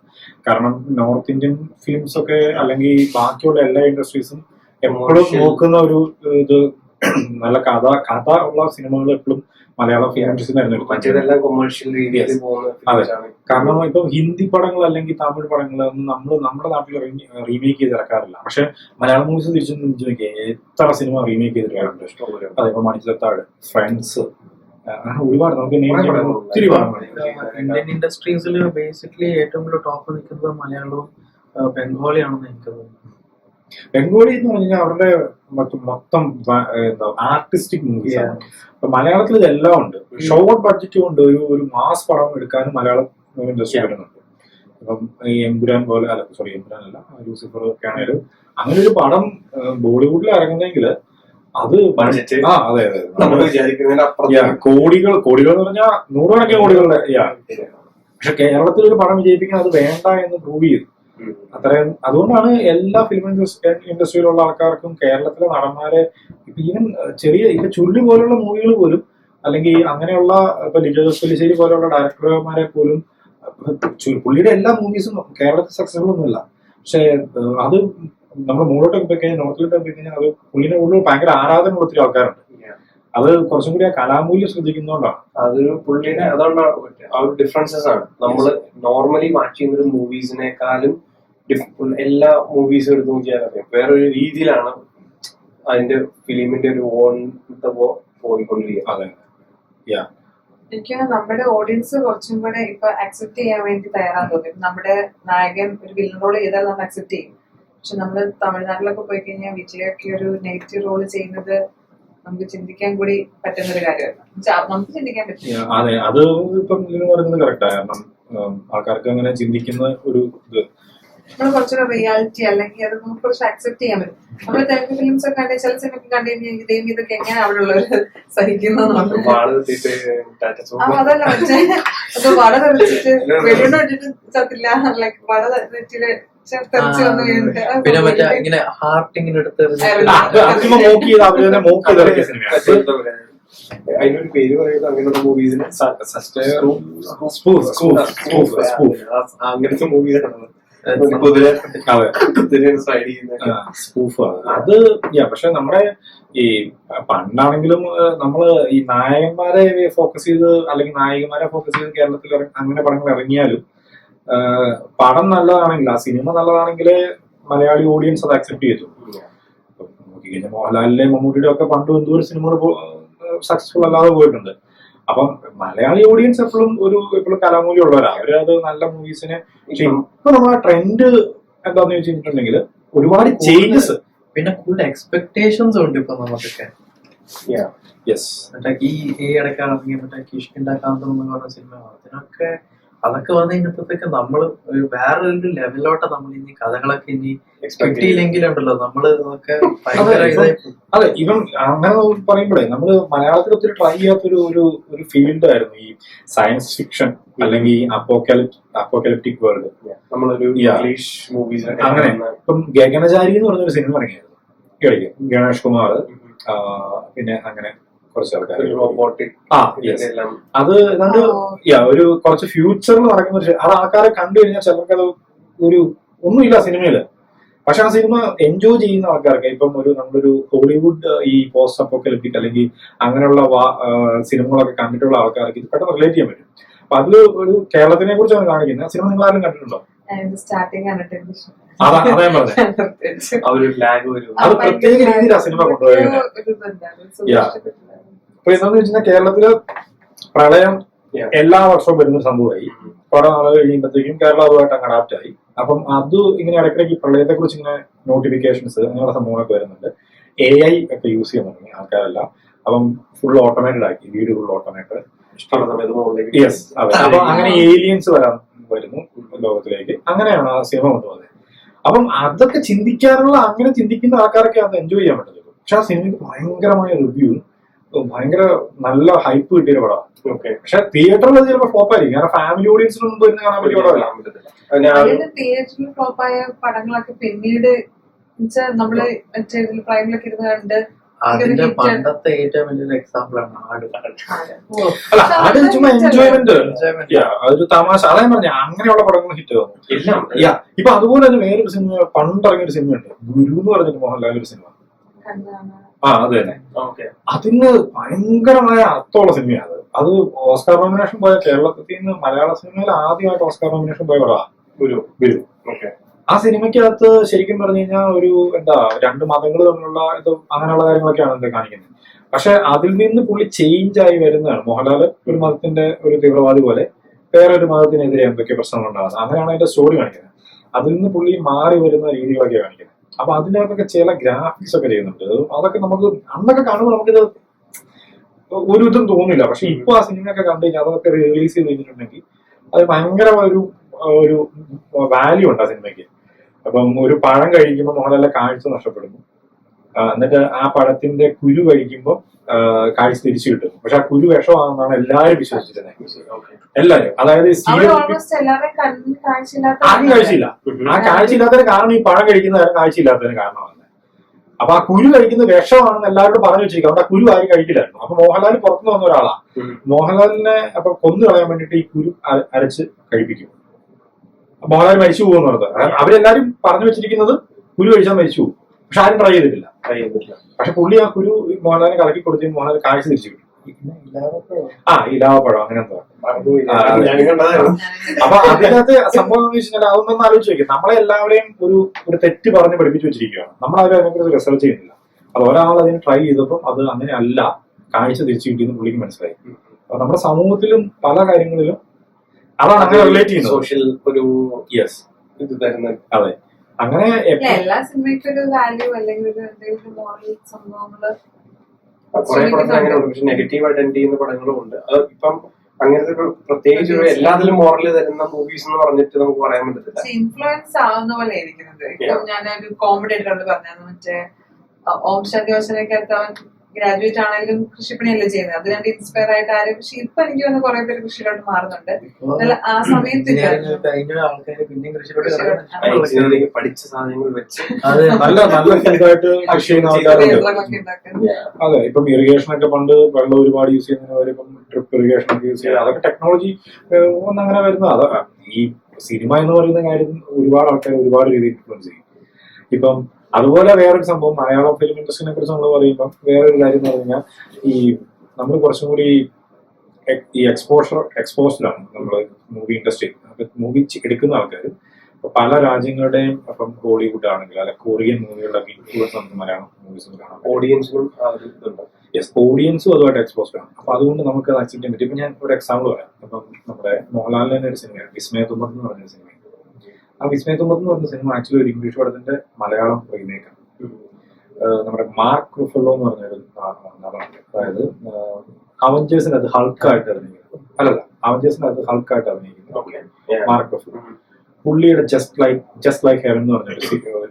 കാരണം നോർത്ത് ഇന്ത്യൻ ഫിലിംസ് ഒക്കെ അല്ലെങ്കിൽ ബാക്കിയുള്ള എല്ലാ ഇൻഡസ്ട്രീസും എപ്പോഴും നോക്കുന്ന ഒരു ഇത് നല്ല കഥ ഉള്ള സിനിമകൾ എപ്പോഴും മലയാളം ഫിലിം ഇൻഡസ്ട്രി മറ്റേതെല്ലാം കൊമേഴ്ഷ്യൽ രീതിയിൽ അതെ. കാരണം ഇപ്പൊ ഹിന്ദി പടങ്ങൾ അല്ലെങ്കിൽ തമിഴ് പടങ്ങൾ ഒന്നും നമ്മുടെ നാട്ടിൽ റീമേക്ക് ചെയ്ത് ഇറക്കാറില്ല. പക്ഷെ മലയാളം മൂവീസ് തിരിച്ചു നോക്കിയാൽ എത്ര സിനിമ റീമേക്ക് ചെയ്തിട്ടുണ്ട്. അതെ, ഇപ്പൊ മണിച്ചിലത്താട്, ഫ്രണ്ട്സ്, ഒരുപാട് നമുക്ക് ഒത്തിരി ഇന്ത്യൻ ഇൻഡസ്ട്രീസിൽ ബേസിക്കലി ഏറ്റവും കൂടുതൽ ടോപ്പ് നിൽക്കുന്നത് മലയാളവും ബംഗാളിയാണെന്ന് എനിക്ക് തോന്നുന്നു. ബംഗാളി എന്ന് പറഞ്ഞാൽ അവരുടെ മൊത്തം ആർട്ടിസ്റ്റിക് മൂവീസ് ആണ്. ഇപ്പൊ മലയാളത്തിൽ ഇതെല്ലാം ഉണ്ട്. ഷോർട്ട് ബഡ്ജറ്റ് കൊണ്ട് ഒരു മാസ് പടം എടുക്കാനും മലയാളം ഇൻഡസ്ട്രി വരുന്നുണ്ട്. ഇപ്പം ഈ എമ്പുരാൻ പോലെ എമ്പുരാൻ അല്ല, ലൂസിഫർ ഒക്കെ ആണെങ്കിലും അങ്ങനെ ഒരു പടം ബോളിവുഡിൽ ഇറങ്ങുന്നെങ്കിൽ അത് അതെ കോടികൾ എന്ന് പറഞ്ഞാൽ നൂറുകണക്കിന് കോടികളുടെ. പക്ഷെ കേരളത്തിൽ ഒരു പടം വിജയിപ്പിക്കാൻ അത് വേണ്ട എന്ന് പ്രൂവ് ചെയ്തു. അത്രയും അതുകൊണ്ടാണ് എല്ലാ ഫിലിം ഇൻഡസ്ട്രിയിലുള്ള ആൾക്കാർക്കും കേരളത്തിലെ നടന്മാരെ ഈവൻ ഇപ്പൊ ചുരുളി പോലുള്ള മൂവികൾ പോലും അല്ലെങ്കിൽ അങ്ങനെയുള്ള ഇപ്പൊ ലിജോ പെല്ലിശ്ശേരി പോലുള്ള ഡയറക്ടർമാരെ പോലും പുള്ളിയുടെ എല്ലാ മൂവീസും കേരളത്തിൽ സക്സസ്ഫുൾ ഒന്നുമില്ല. പക്ഷെ അത് നമ്മൾ മുകളിലോട്ടൊക്കെ പോയി കഴിഞ്ഞാൽ നോർത്തിലോട്ടൊക്കെ പോയി കഴിഞ്ഞാൽ അത് പുള്ളിനെ ഉള്ളിൽ ഭയങ്കര ആരാധനയുള്ള ഒത്തിരി ആൾക്കാരുണ്ട്. അത് കുറച്ചും കൂടി ആ കലാമൂല്യം ശ്രദ്ധിക്കുന്നതുകൊണ്ടാണ്. അതൊരു പുള്ളിയുടെ അതുകൊണ്ടാണ് ആ ഒരു ഡിഫറൻസസ് ആണ്. നമ്മൾ നോർമലി വാച്ച് ചെയ്യുന്ന ഒരു മൂവീസിനേക്കാളും എല്ലാ മൂവീസും എടുത്ത് നോക്കിയാൽ അറിയാം വേറൊരു രീതിയിലാണ് അതിന്റെ ഫിലിമിന്റെ ഒരു ഓൺ പോയിക്കൊണ്ടിരിക്കുക. എനിക്ക് നമ്മുടെ ഓഡിയൻസ് കുറച്ചും കൂടെ ഇപ്പൊ അക്സെപ്റ്റ് ചെയ്യാൻ വേണ്ടി തയ്യാറാന്ന് തോന്നി. നമ്മുടെ നായകൻ ഒരു വില്ലൻ റോൾ ചെയ്താൽ നമ്മൾ അക്സെപ്റ്റ് ചെയ്യും. പക്ഷെ നമ്മള് തമിഴ്നാട്ടിലൊക്കെ പോയി കഴിഞ്ഞാൽ വിജയൊക്കെ ഒരു നെഗറ്റീവ് റോള് ചെയ്യുന്നത് നമുക്ക് ചിന്തിക്കാൻ കൂടി പറ്റുന്ന ഒരു കാര്യമല്ല. നമുക്ക് ചിന്തിക്കാൻ പറ്റില്ല. അതെ, അത് ഇപ്പം പറയുന്നത് കറക്റ്റാണ്. കാരണം ആൾക്കാർക്ക് അങ്ങനെ ചിന്തിക്കുന്ന ഒരു ഇത് നമ്മൾ കുറച്ചൊരു റിയാലിറ്റി അല്ലെങ്കിൽ അത് നമുക്ക് കുറച്ച് അക്സെപ്റ്റ് ചെയ്യാൻ പറ്റും. നമ്മൾ തെലുങ്ക് ഫിലിംസ് ഒക്കെ കണ്ടു ചില സിനിമയൊക്കെ കണ്ടു കഴിഞ്ഞാൽ ദൈവം ഇതൊക്കെ എങ്ങനെ അവിടെ ഉള്ളവര് സഹിക്കുന്നത് അതല്ല മറ്റേ അത് വട തെറിച്ചിട്ട് വെള്ളം ഇട്ടിട്ട് ചത്തില്ല, ലൈക്ക് വട തെറ്റില് പിന്നെ മറ്റേ ഇങ്ങനെ ഹാർട്ട് ഇങ്ങനെ എടുത്ത് അതിനൊരു പേര് പറയുന്നത് അങ്ങനെയുള്ള മൂവീസിന് അങ്ങനത്തെ മൂവീസാണ് അത്. പക്ഷെ നമ്മുടെ ഈ പണ്ടാണെങ്കിലും നമ്മള് ഈ നായകന്മാരെ ഫോക്കസ് ചെയ്ത് അല്ലെങ്കിൽ നായികമാരെ ഫോക്കസ് ചെയ്ത് കേരളത്തിൽ അങ്ങനെ പടങ്ങൾ ഇറങ്ങിയാലും പടം നല്ലതാണെങ്കിൽ ആ സിനിമ നല്ലതാണെങ്കിൽ മലയാളി ഓഡിയൻസ് അത് അക്സെപ്റ്റ് ചെയ്തു. നോക്കിക്കഴിഞ്ഞാൽ മോഹൻലാലിന്റെ മമ്മൂട്ടിയുടെ ഒക്കെ പണ്ട് എന്തോരം സിനിമകൾ സക്സസ്ഫുൾ അല്ലാതെ പോയിട്ടുണ്ട്. അപ്പം മലയാളി ഓഡിയൻസ് എപ്പോഴും കലാമൂല്യം ഉള്ളവരാണ്. അവരത് നല്ല മൂവീസിനെ. ഇപ്പൊ നമ്മളെ ട്രെൻഡ് എന്താന്ന് ചോദിച്ചിട്ടുണ്ടെങ്കിൽ ഒരുപാട് ചേഞ്ചസ് പിന്നെ കൂടുതൽ എക്സ്പെക്ടേഷൻസ് ഉണ്ട് ഇപ്പൊ നമുക്കൊക്കെ. മറ്റേ ഈ ഇടയ്ക്ക് ഇറങ്ങിയ മറ്റേ കിഷ്കിണ്ടാക്കാന്തം എന്ന് പറഞ്ഞ സിനിമ അതിനൊക്കെ അതൊക്കെ വന്നു കഴിഞ്ഞപ്പോഴത്തേക്ക് നമ്മള് വേറൊരു ലെവലിലോട്ട് നമ്മൾ ഇനി കഥകളൊക്കെ ഇനി കിട്ടിയില്ലെങ്കിലുണ്ടല്ലോ നമ്മള് അതൊക്കെ ഭയങ്കര ഇതായി. അതെ, ഇവൻ അങ്ങനെ പറയുമ്പോഴേ നമ്മള് മലയാളത്തിൽ ഒത്തിരി ട്രൈ ചെയ്യാത്തൊരു ഒരു ഫീൽഡ് ആയിരുന്നു ഈ സയൻസ് ഫിക്ഷൻ അല്ലെങ്കിൽ അപ്പോക്കലിപ്റ്റിക് വേൾഡ്. നമ്മളൊരു ഇംഗ്ലീഷ് മൂവീസ് അങ്ങനെ ഇപ്പം ഗഗനചാരി എന്ന് പറഞ്ഞൊരു സിനിമ ഇറങ്ങിയായിരുന്നു. ഗണേഷ് കുമാർ പിന്നെ അങ്ങനെ കുറച്ച് ആൾക്കാർ അത് ഏതാണ്ട് ഒരു കുറച്ച് ഫ്യൂച്ചറിൽ നടക്കുന്ന അത് ആൾക്കാരെ കണ്ടു കഴിഞ്ഞാൽ ചിലർക്ക് അത് ഒന്നുമില്ല സിനിമയില്. പക്ഷെ ആ സിനിമ എൻജോയ് ചെയ്യുന്ന ആൾക്കാർക്ക് ഇപ്പം നമ്മളൊരു ഹോളിവുഡ് ഈ പോസ്റ്റ് അപ്പോക്കലിപ്റ്റിക് അല്ലെങ്കിൽ അങ്ങനെയുള്ള സിനിമകളൊക്കെ കണ്ടിട്ടുള്ള ആൾക്കാർക്ക് ഇത് പെട്ടെന്ന് റിലേറ്റ് ചെയ്യാൻ പറ്റും. അപ്പൊ അതില് ഒരു കേരളത്തിനെ കുറിച്ചാണ് കാണിക്കുന്നത്. സിനിമ നിങ്ങൾ ആരും കണ്ടിട്ടുണ്ടോ? അതാ ഞാൻ പറഞ്ഞത്. അത് പ്രത്യേക രീതിയിൽ ആ സിനിമ കൊണ്ടുപോയത്. അപ്പൊ എന്താന്ന് വെച്ചാൽ കേരളത്തില് പ്രളയം എല്ലാ വർഷവും വരുന്നൊരു സംഭവമായി. കുറെ നാൾ കഴിയുമ്പോഴത്തേക്കും കേരളം അതുമായിട്ട് അങ്ങ് അഡാപ്റ്റ് ആയി. അപ്പം അത് ഇങ്ങനെ ഇടയ്ക്കിടയ്ക്ക് പ്രളയത്തെ കുറിച്ച് ഇങ്ങനെ നോട്ടിഫിക്കേഷൻസ് അങ്ങനെയുള്ള സംഭവങ്ങളൊക്കെ വരുന്നുണ്ട്. AI ഒക്കെ യൂസ് ചെയ്യാൻ തുടങ്ങി ആൾക്കാരെല്ലാം. അപ്പം ഫുൾ ഓട്ടോമേറ്റഡ് ആക്കി, വീട് ഫുൾ ഓട്ടോമേറ്റഡ്. യെസ്, അതെ. അപ്പൊ അങ്ങനെ ഏലിയൻസ് വരുന്നു ലോകത്തിലേക്ക്. അങ്ങനെയാണ് ആ സിനിമ കൊണ്ടുപോകുന്നത്. അപ്പം അതൊക്കെ ചിന്തിക്കാനുള്ള, അങ്ങനെ ചിന്തിക്കുന്ന ആൾക്കാരൊക്കെ അത് എൻജോയ് ചെയ്യാൻ പറ്റത്തുള്ളൂ. പക്ഷെ ആ സിനിമയ്ക്ക് ഭയങ്കരമായ റിവ്യൂ, ഭയങ്കര നല്ല ഹൈപ്പ് കിട്ടിയ പടമാണ്. പക്ഷെ തിയേറ്ററിൽ അത് ചിലപ്പോൾ ഫ്ലോപ്പ് ആയിരിക്കും, കാരണം ഫാമിലി ഓഡിയൻസിന് മുമ്പ് ഇരുന്ന് കാണാൻ പറ്റിയ പടമല്ല. തിയേറ്ററിൽ ഫ്ലോപ്പായ പടങ്ങളൊക്കെ പിന്നീട് നമ്മള് മറ്റേ പ്രൈമിലൊക്കെ ഇരുന്ന് കണ്ട് അതിന്റെ പണ്ടത്തെ ഏറ്റവും വലിയൊരു എക്സാമ്പിൾ ആണ് ആട്. അല്ല, ആട് ചുമ്മാ എൻജോയ്മെന്റ്, അതൊരു തമാശ. അതായത് പറഞ്ഞ അങ്ങനെയുള്ള പടങ്ങൾ ഹിറ്റ് തോന്നും. ഇപ്പൊ അതുപോലെ തന്നെ വേറൊരു സിനിമ പണ്ടിറങ്ങിയ ഒരു സിനിമയുണ്ട്, ഗുരു എന്ന് പറഞ്ഞിട്ട് മോഹൻലാൽ ഒരു സിനിമ. അത് തന്നെ. അതിന് ഭയങ്കരമായ അർത്ഥമുള്ള സിനിമയാണ്. അത് ഓസ്കാർ നോമിനേഷൻ പോയ, കേരളത്തിൽ നിന്ന് മലയാള സിനിമയിൽ ആദ്യമായിട്ട് ഓസ്കാർ നോമിനേഷൻ പോയ പടമാണ് ഗുരു. ആ സിനിമയ്ക്കകത്ത് ശരിക്കും പറഞ്ഞു കഴിഞ്ഞാൽ ഒരു രണ്ട് മതങ്ങൾ തമ്മിലുള്ള ഇത് അങ്ങനെയുള്ള കാര്യങ്ങളൊക്കെയാണ് എന്താ കാണിക്കുന്നത്. പക്ഷെ അതിൽ നിന്ന് പുള്ളി ചേഞ്ച് ആയി വരുന്നതാണ്. മോഹൻലാൽ ഒരു മതത്തിന്റെ ഒരു തീവ്രവാദി പോലെ വേറൊരു മതത്തിനെതിരെ എന്തൊക്കെ പ്രശ്നങ്ങൾ ഉണ്ടാകുന്നത്, അങ്ങനെയാണ് അതിന്റെ സ്റ്റോറി കാണിക്കുന്നത്. അതിൽ നിന്ന് പുള്ളി മാറി വരുന്ന രീതികളൊക്കെ കാണിക്കുന്നത്. അപ്പൊ അതിനകത്തൊക്കെ ചില ഗ്രാഫിക്സ് ഒക്കെ ചെയ്യുന്നുണ്ട്. അതൊക്കെ നമുക്ക് അന്നൊക്കെ കാണുമ്പോൾ നമുക്കിത് ഒരു ഇതും തോന്നില്ല. പക്ഷെ ഇപ്പൊ ആ സിനിമയൊക്കെ കണ്ടു കഴിഞ്ഞാൽ അതൊക്കെ റിലീസ് ചെയ്ത് കഴിഞ്ഞിട്ടുണ്ടെങ്കിൽ അത് ഭയങ്കര ഒരു വാല്യൂ ഉണ്ട് ആ സിനിമയ്ക്ക്. അപ്പം ഒരു പഴം കഴിക്കുമ്പോൾ മോഹൻലാലിന്റെ കാഴ്ച നഷ്ടപ്പെടുന്നു. എന്നിട്ട് ആ പഴത്തിന്റെ കുരു കഴിക്കുമ്പോൾ കാഴ്ച തിരിച്ചു കിട്ടും. പക്ഷെ ആ കുരു വിഷമാണെന്നാണ് എല്ലാവരും വിശ്വസിച്ചിരുന്നത്. എല്ലാവരും, അതായത് ആരും കാഴ്ചയില്ല. ആ കാഴ്ചയില്ലാത്തതിന് കാരണം ഈ പഴം കഴിക്കുന്നവരും കാഴ്ചയില്ലാത്തതിന് കാരണമാണ്. അപ്പൊ ആ കുരു കഴിക്കുന്നത് വിഷമാണെന്ന് എല്ലാവരോടും പറഞ്ഞു വെച്ചിരിക്കും. അവിടെ ആ കുരു ആരും കഴിക്കില്ലായിരുന്നു. അപ്പൊ മോഹൻലാൽ പുറത്തുനിന്ന് വന്ന ഒരാളാ. മോഹൻലാലിനെ അപ്പൊ കൊന്നു കളയാൻ വേണ്ടിട്ട് ഈ കുരു അരച്ച് കഴിപ്പിക്കും. മോഹൻലാൽ മരിച്ചു പോകുമെന്ന് പറഞ്ഞത് അവരെല്ലാരും പറഞ്ഞു വെച്ചിരിക്കുന്നത് കുരു കഴിച്ചാൽ മരിച്ചു പോകും. പക്ഷെ ആരും ട്രൈ ചെയ്തിട്ടില്ല. പക്ഷെ പുള്ളി ആ കുരു മോഹൻലാലിനെ കലക്കി കൊടുത്ത് മോഹൻലാൽ കാഴ്ച തിരിച്ചു കിട്ടും. ഇലാവപ്പഴം അങ്ങനെ എന്തോ. അപ്പൊ അതിനകത്ത് സംഭവം എന്ന് വെച്ചാൽ അതൊന്നും ആലോചിച്ച് വെക്കും. നമ്മളെ എല്ലാവരെയും ഒരു തെറ്റ് പറഞ്ഞ് പഠിപ്പിച്ചു വെച്ചിരിക്കുകയാണ്. നമ്മളാരും അതിനെക്കുറിച്ച് റിസർച്ച് ചെയ്യുന്നില്ല. അത് ഒരാൾ അതിന് ട്രൈ ചെയ്തപ്പോൾ അത് അങ്ങനെ അല്ല, കാഴ്ച തിരിച്ചു കിട്ടിയെന്ന് പുള്ളിക്ക് മനസ്സിലായി. അപ്പൊ നമ്മുടെ സമൂഹത്തിലും പല കാര്യങ്ങളിലും അതാണ് അങ്ങനെ റിലേറ്റ് ചെയ്യുന്നത്. സോഷ്യൽ ഒരു ഇത് തരുന്നത്. അതെ, അങ്ങനെ എല്ലാ സിനിമയ്ക്കും ഒരു വാല്യൂ അല്ലെങ്കിൽ എന്തെങ്കിലും മോറൽ സംഭവങ്ങള് കുറെ പടത്തിൽ അങ്ങനെയുണ്ട്. പക്ഷെ നെഗറ്റീവായിട്ട് എൻഡ് ചെയ്യുന്ന പടങ്ങളും ഉണ്ട്. അത് ഇപ്പം അങ്ങനത്തെ പ്രത്യേകിച്ച് എല്ലാത്തിലും മോറൽ തരുന്ന മൂവീസ് എന്ന് പറഞ്ഞിട്ട് നമുക്ക് പറയാൻ പറ്റത്തില്ല. ഇൻഫ്ലുവൻസ് ആവുന്ന പോലെ ഇരിക്കുന്നത്. ഇപ്പം ഞാനൊരു കോമഡി ആയിട്ടുണ്ട് പറഞ്ഞത്, മറ്റേ ഓം ശാന്തി യോജനയ്ക്കകത്ത് അവൻ ഗ്രാജുവേറ്റ് ആണെങ്കിലും കൃഷിപ്പണിയല്ലേ ചെയ്യുന്നത്. അത് കണ്ട് ഇൻസ്പയർ ആയിട്ട് ആരും. പക്ഷെ ഇപ്പൊ എനിക്ക് വന്ന് കുറെ പേര് കൃഷിയിലോട്ട് മാറുന്നുണ്ട്. ആ സമയത്ത് പഠിച്ച സാധനങ്ങൾ വെച്ച് നല്ല ഫീഡായിട്ട് കൃഷി ചെയ്യുന്ന ആൾക്കാരുണ്ട്. അതെ, ഇപ്പം ഇറിഗേഷൻ ഒക്കെ പണ്ട് വെള്ളം ഒരുപാട് യൂസ് ചെയ്യുന്നവര് ഇപ്പം ഡ്രിപ്പ് ഇറിഗേഷൻ ഒക്കെ യൂസ് ചെയ്യുക. അതൊക്കെ ടെക്നോളജി ഒന്നങ്ങനെ വരുന്നത്. അതൊക്കെ ഈ സിനിമ എന്ന് പറയുന്ന കാര്യം ഒരുപാട് ആൾക്കാർ ഒരുപാട് രീതിയിൽ ഇൻഫ്ലുവൻസ് ചെയ്യും. ഇപ്പം അതുപോലെ വേറൊരു സംഭവം മലയാളം ഫിലിം ഇൻഡസ്ട്രിനെ കുറിച്ച് നമ്മൾ പറയുമ്പോൾ വേറൊരു കാര്യം എന്ന് പറഞ്ഞാൽ ഈ നമ്മൾ കുറച്ചും കൂടി ഈ എക്സ്പോസ്ഡാണ് നമ്മൾ മൂവി ഇൻഡസ്ട്രി. മൂവി എടുക്കുന്ന ആൾക്കാർ പല രാജ്യങ്ങളുടെയും ഇപ്പം ഹോളിവുഡ് ആണെങ്കിൽ അല്ലെ കൊറിയൻ മൂവികളുടെ ഇൻഫ്ലുവൻസ് നമുക്ക് മലയാളം മൂവീസിൽ കാണാം. ഓഡിയൻസിനും ഓഡിയൻസും അതുമായിട്ട് എക്സ്പോസ്ഡ് ആണ്. അപ്പൊ അതുകൊണ്ട് നമുക്ക് അത് അക്സെപ്റ്റ് ചെയ്യാൻ പറ്റും. ഇപ്പൊ ഞാൻ ഒരു എക്സാമ്പിൾ പറയാം. അപ്പം നമ്മുടെ മോഹൻലാലിന്റെ തന്നെ ഒരു സിനിമയാണ് വിസ്മയതുമ്പത്ത് എന്ന് പറഞ്ഞ സിനിമ. ആ വിസ്മയതുമ്പത്ത് എന്ന് പറഞ്ഞ സിനിമ ആക്ച്വലി ഒരു ഇംഗ്ലീഷ് പടത്തിന്റെ മലയാളം റീമേക്കാണ്. നമ്മുടെ മാർക്ക് റുഫല്ലോ എന്ന് പറഞ്ഞൊരു നടനുണ്ട്. അതായത് അവഞ്ചേഴ്സിന് അത് ഹൾക്കായിട്ട് അഭിനയിക്കുന്നത്. അല്ലല്ല, അവഞ്ചേഴ്സിന് അത് ഹൾക്കായിട്ട് അഭിനയിക്കുന്നത് മാർക്ക് റുഫല്ലോ. പുള്ളിയുടെ ജസ്റ്റ് ലൈക്ക് ഹെവൻ എന്ന് പറഞ്ഞൊരു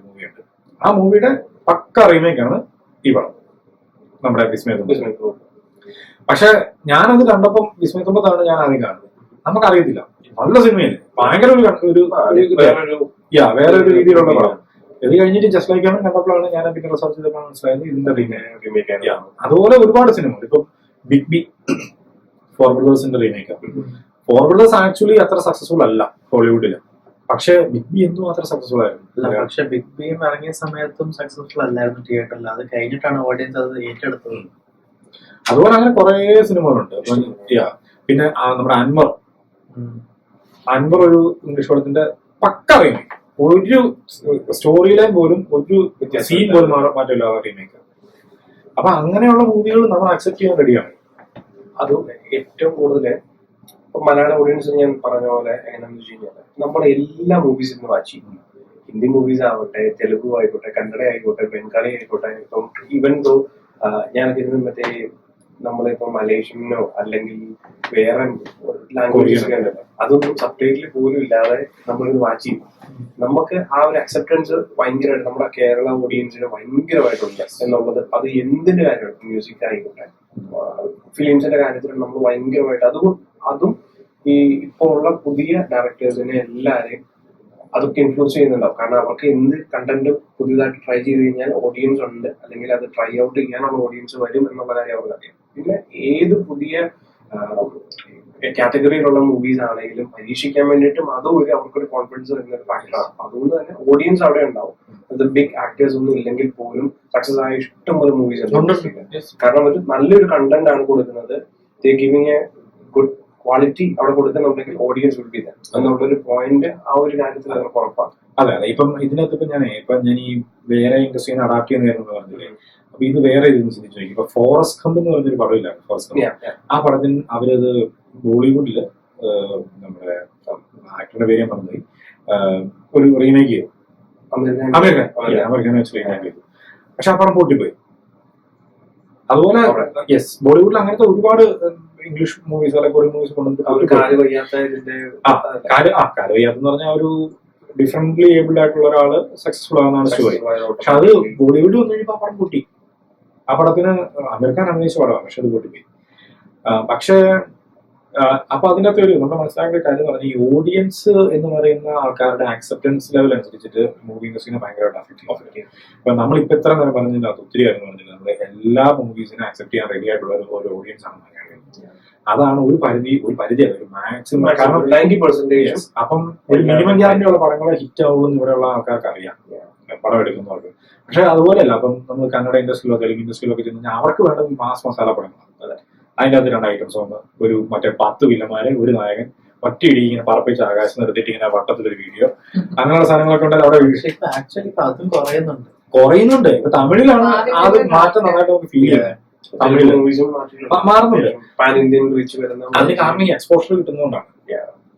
മൂവിയുണ്ട്. ആ മൂവിയുടെ പക്ക റീമേക്കാണ് ഈ പടം, നമ്മുടെ വിസ്മയതുമ്പത്ത്. പക്ഷെ ഞാനത് കണ്ടപ്പം വിസ്മയതുമ്പത്താണ് ഞാൻ ആദ്യം കാണുന്നത്. നമുക്കറിയത്തില്ല, നല്ല സിനിമയല്ലേ, ഭയങ്കര വേറൊരു രീതിയിലുള്ള പടം. ഇത് കഴിഞ്ഞിട്ട് ജസ്റ്റ് ലൈക്ക് ഹെവൻ കണ്ടപ്പോഴാണ് ഞാൻ പിന്നെ റിസർച്ച് ചെയ്തപ്പോൾ മനസ്സിലായത് ഇതിന്റെ റീമേക്ക്. അതുപോലെ ഒരുപാട് സിനിമകൾ. ഇപ്പം ബിഗ് ബി ഫോർ ബ്രദേഴ്സിന്റെ റീമേക്കാണ്. ഫോർ ബ്രദേഴ്സ് ആക്ച്വലി അത്ര സക്സസ്ഫുൾ അല്ല ഹോളിവുഡില്. പക്ഷെ ബിഗ് ബി എന്തോ അത്ര സക്സസ്ഫുൾ ആയിരുന്നു. പക്ഷെ ബിഗ് ബി ഇറങ്ങിയ സമയത്തും സക്സസ്ഫുൾ അല്ലായിരുന്നു തിയേറ്ററിൽ. അത് കഴിഞ്ഞിട്ടാണ് ഓഡിയൻസ് അത് ഏറ്റെടുത്തത്. അതുപോലെ അങ്ങനെ കുറെ സിനിമകളുണ്ട്. പിന്നെ നമ്മുടെ അൻവർ ഒരു ഇംഗ്ലീഷ് പടത്തിന്റെ പക്ക റീമേക്ക്. ഒരു സ്റ്റോറി ലൈൻ പോലും ഒരു സീൻ പോലും മാറ്റില്ല റീമേക്ക്. അപ്പൊ അങ്ങനെയുള്ള മൂവികൾ നമ്മൾ അക്സെപ്റ്റ് ചെയ്യാൻ റെഡിയാണ്. അത് ഏറ്റവും കൂടുതൽ മലയാള ഓഡിയൻസ് ഞാൻ പറഞ്ഞ പോലെ എങ്ങനെയാണെന്ന് വെച്ച് കഴിഞ്ഞാൽ നമ്മൾ എല്ലാ മൂവീസിൽ നിന്ന് വാച്ച് ചെയ്യും. ഹിന്ദി മൂവീസ് ആവട്ടെ, തെലുഗു ആയിക്കോട്ടെ, കന്നഡ ആയിക്കോട്ടെ, ബംഗാളി ആയിക്കോട്ടെ. ഇപ്പം ഈവൻ ദോ ഞാനൊക്കെ ഇരുന്ന് മറ്റേ നമ്മളിപ്പോ മലേഷ്യനോ അല്ലെങ്കിൽ വേറെ ലാംഗ്വേജസ് ഒക്കെ ഉണ്ടല്ലോ, അതൊന്നും സബ്ടൈറ്റിൽ പോലും ഇല്ലാതെ നമ്മളിത് വാച്ച് ചെയ്യും. നമുക്ക് ആ ഒരു അക്സെപ്റ്റൻസ് ഭയങ്കരമായിട്ട് നമ്മുടെ കേരള ഓഡിയൻസിന് ഭയങ്കരമായിട്ടുണ്ട് എന്നുള്ളത്. അത് എന്തിന്റെ കാര്യമാണ്, മ്യൂസിക് ആയിക്കോട്ടെ, ഫിലിംസിന്റെ കാര്യത്തിൽ നമ്മൾ ഭയങ്കരമായിട്ട് അതും ഈ ഇപ്പോൾ ഉള്ള പുതിയ ഡയറക്ടേഴ്സിനെ എല്ലാവരെയും അതൊക്കെ ഇൻഫ്ലുവൻസ് ചെയ്യുന്നുണ്ടാവും. കാരണം അവർക്ക് എന്ത് കണ്ടന്റ് പുതിയതായിട്ട് ട്രൈ ചെയ്ത് കഴിഞ്ഞാൽ ഓഡിയൻസ് ഉണ്ട്, അല്ലെങ്കിൽ അത് ട്രൈ ഔട്ട് ചെയ്യാനുള്ള ഓഡിയൻസ് വരും എന്നുള്ള കാര്യം അവർക്ക് അറിയാം. പിന്നെ ഏത് പുതിയ കാറ്റഗറിയിലുള്ള മൂവീസ് ആണെങ്കിലും പരീക്ഷിക്കാൻ വേണ്ടിയിട്ടും അതും അവർക്കൊരു കോൺഫിഡൻസ് വരുന്ന ഒരു ഫാക്ടറാണ്. അതുകൊണ്ട് തന്നെ ഓഡിയൻസ് അവിടെ ഉണ്ടാവും. അത് ബിഗ് ആക്ടേഴ്സ് ഒന്നും ഇല്ലെങ്കിൽ പോലും സക്സസ് ആയ ഇഷ്ടംപോലെ മൂവീസ് ഉണ്ട്. കാരണം ഒരു നല്ലൊരു കണ്ടന്റ് ആണ് കൊടുക്കുന്നത്, ഗിവിങ് എ ഗുഡ് ക്വാളിറ്റി അവിടെ കൊടുക്കുന്നുണ്ടെങ്കിൽ ഓഡിയൻസ് വിൽ ബി ദർ എന്നുള്ളൊരു പോയിന്റ് ആ ഒരു കാര്യത്തിൽ അവർക്ക് ഉറപ്പാണ്. അതെ. ഇപ്പം ഇതിനകത്ത് ഇപ്പൊ ഞാൻ ഈ വേറെ ഇൻഡസ്ട്രീനെ അഡാപ്റ്റ് ചെയ്യുന്ന കാര്യം പറഞ്ഞില്ലേ, അപ്പൊ ഇത് വേറെ ഇതിന് ചിന്തിച്ചു നോക്കി. ഇപ്പൊ ഫോറസ്റ്റ് ഗംപ് എന്ന് പറഞ്ഞൊരു പടമില്ല, ഫോറസ്റ്റ് ഗംപ്. ആ പടത്തിന് അവരത് ബോളിവുഡില് നമ്മുടെ ആക്ടറുടെ പേര് ഞാൻ പറഞ്ഞത് ഒരു റീമേക്ക് ചെയ്തു, അമേരിക്കൻ വെച്ച് റീമേക്ക് ചെയ്തു. പക്ഷെ ആ പടം പൊട്ടിപ്പോയി. അതുപോലെ യെസ്, ബോളിവുഡിൽ അങ്ങനത്തെ ഒരുപാട് ഇംഗ്ലീഷ് മൂവീസ് അല്ലെങ്കിൽ കൊറിയൻ മൂവീസ് കൊണ്ടുവന്നിട്ട് കാല് വയ്യാത്തെന്ന് പറഞ്ഞാൽ ഒരു ഡിഫറെന്റ്ലി ഏബിൾഡ് ആയിട്ടുള്ള ഒരാള് സക്സസ്ഫുൾ ആവുന്നതാണ് സ്റ്റോറി. പക്ഷെ അത് ബോളിവുഡ് വന്നു കഴിഞ്ഞപ്പോൾ ആ പടം പൊട്ടി. ആ പടത്തിന് അമേരിക്കൻ അഭിനയിച്ച പടമാണ്, പക്ഷെ അത് പൊട്ടിപ്പോയി. പക്ഷേ അപ്പൊ അതിന്റെ അകത്ത് ഒരു നമ്മൾ മനസ്സിലാക്കേണ്ട കാര്യം എന്ന് പറഞ്ഞാൽ ഈ ഓഡിയൻസ് എന്ന് പറയുന്ന ആൾക്കാരുടെ ആക്സെപ്റ്റൻസ് ലെവൽ അനുസരിച്ചിട്ട് മൂവി ഇൻഡസ്ട്രീനെ ഭയങ്കരമായിട്ട് അഫക്ട് ചെയ്യും. ഇപ്പൊ നമ്മളിപ്പോ ഇത്ര നേരം പറഞ്ഞതിന്റെ അത് ഒത്തിരി കാര്യം പറഞ്ഞില്ല, നമ്മൾ എല്ലാ മൂവീസിനെ അക്സെപ്റ്റ് ചെയ്യാൻ റെഡി ആയിട്ടുള്ള ഒരു ഓഡിയൻസ് ആണ് മലയാളികൾ. അതാണ് ഒരു പരിധിയല്ല, ഒരു മാക്സിമം. കാരണം 90%. അപ്പം ഒരു മിനിമം ഗ്യാരണ്ടി ഉള്ള പടങ്ങളെ ഹിറ്റ് ആവുള്ളൂ ഇവിടെയുള്ള ആൾക്കാർക്ക് അറിയാം, പടം എടുക്കുന്നവർക്ക്. പക്ഷെ അതുപോലെയല്ല, അപ്പം നമ്മൾ കന്നഡ ഇൻഡസ്ട്രിയിലോ തെലുങ്ക് ഇൻഡസ്ട്രിയിലോ ഒക്കെ ചെന്ന് കഴിഞ്ഞാൽ അവർക്ക് വേണ്ടത് ഈ മാസ് മസാല പടങ്ങളാണ്. അതിൻ്റെ അകത്ത് 2 ഐറ്റംസ് ഉണ്ട്, ഒരു മറ്റേ 10 വില്ലന്മാരെ, ഒരു നായകൻ, ഒറ്റയിടി ഇങ്ങനെ പറപ്പിച്ച് ആകാശം നിർത്തിയിട്ട് ഇങ്ങനെ വട്ടത്തിലൊരു വീഡിയോ, അങ്ങനെയുള്ള സാധനങ്ങളൊക്കെ ഉണ്ടെങ്കിൽ അവിടെ ആക്ച്വലി അതും കുറയുന്നുണ്ട്. ഇപ്പൊ തമിഴിലാണ് അത് മാറ്റം നന്നായിട്ട് നമുക്ക് ഫീൽ ചെയ്യുന്നത്. തമിഴില് മാറുന്നുണ്ട്. പാൻ ഇന്ത്യൻ റീച്ച് വരുന്ന അതിന് കാരണം ഈ എക്സ്പോഷർ കിട്ടുന്നതുകൊണ്ടാണ്.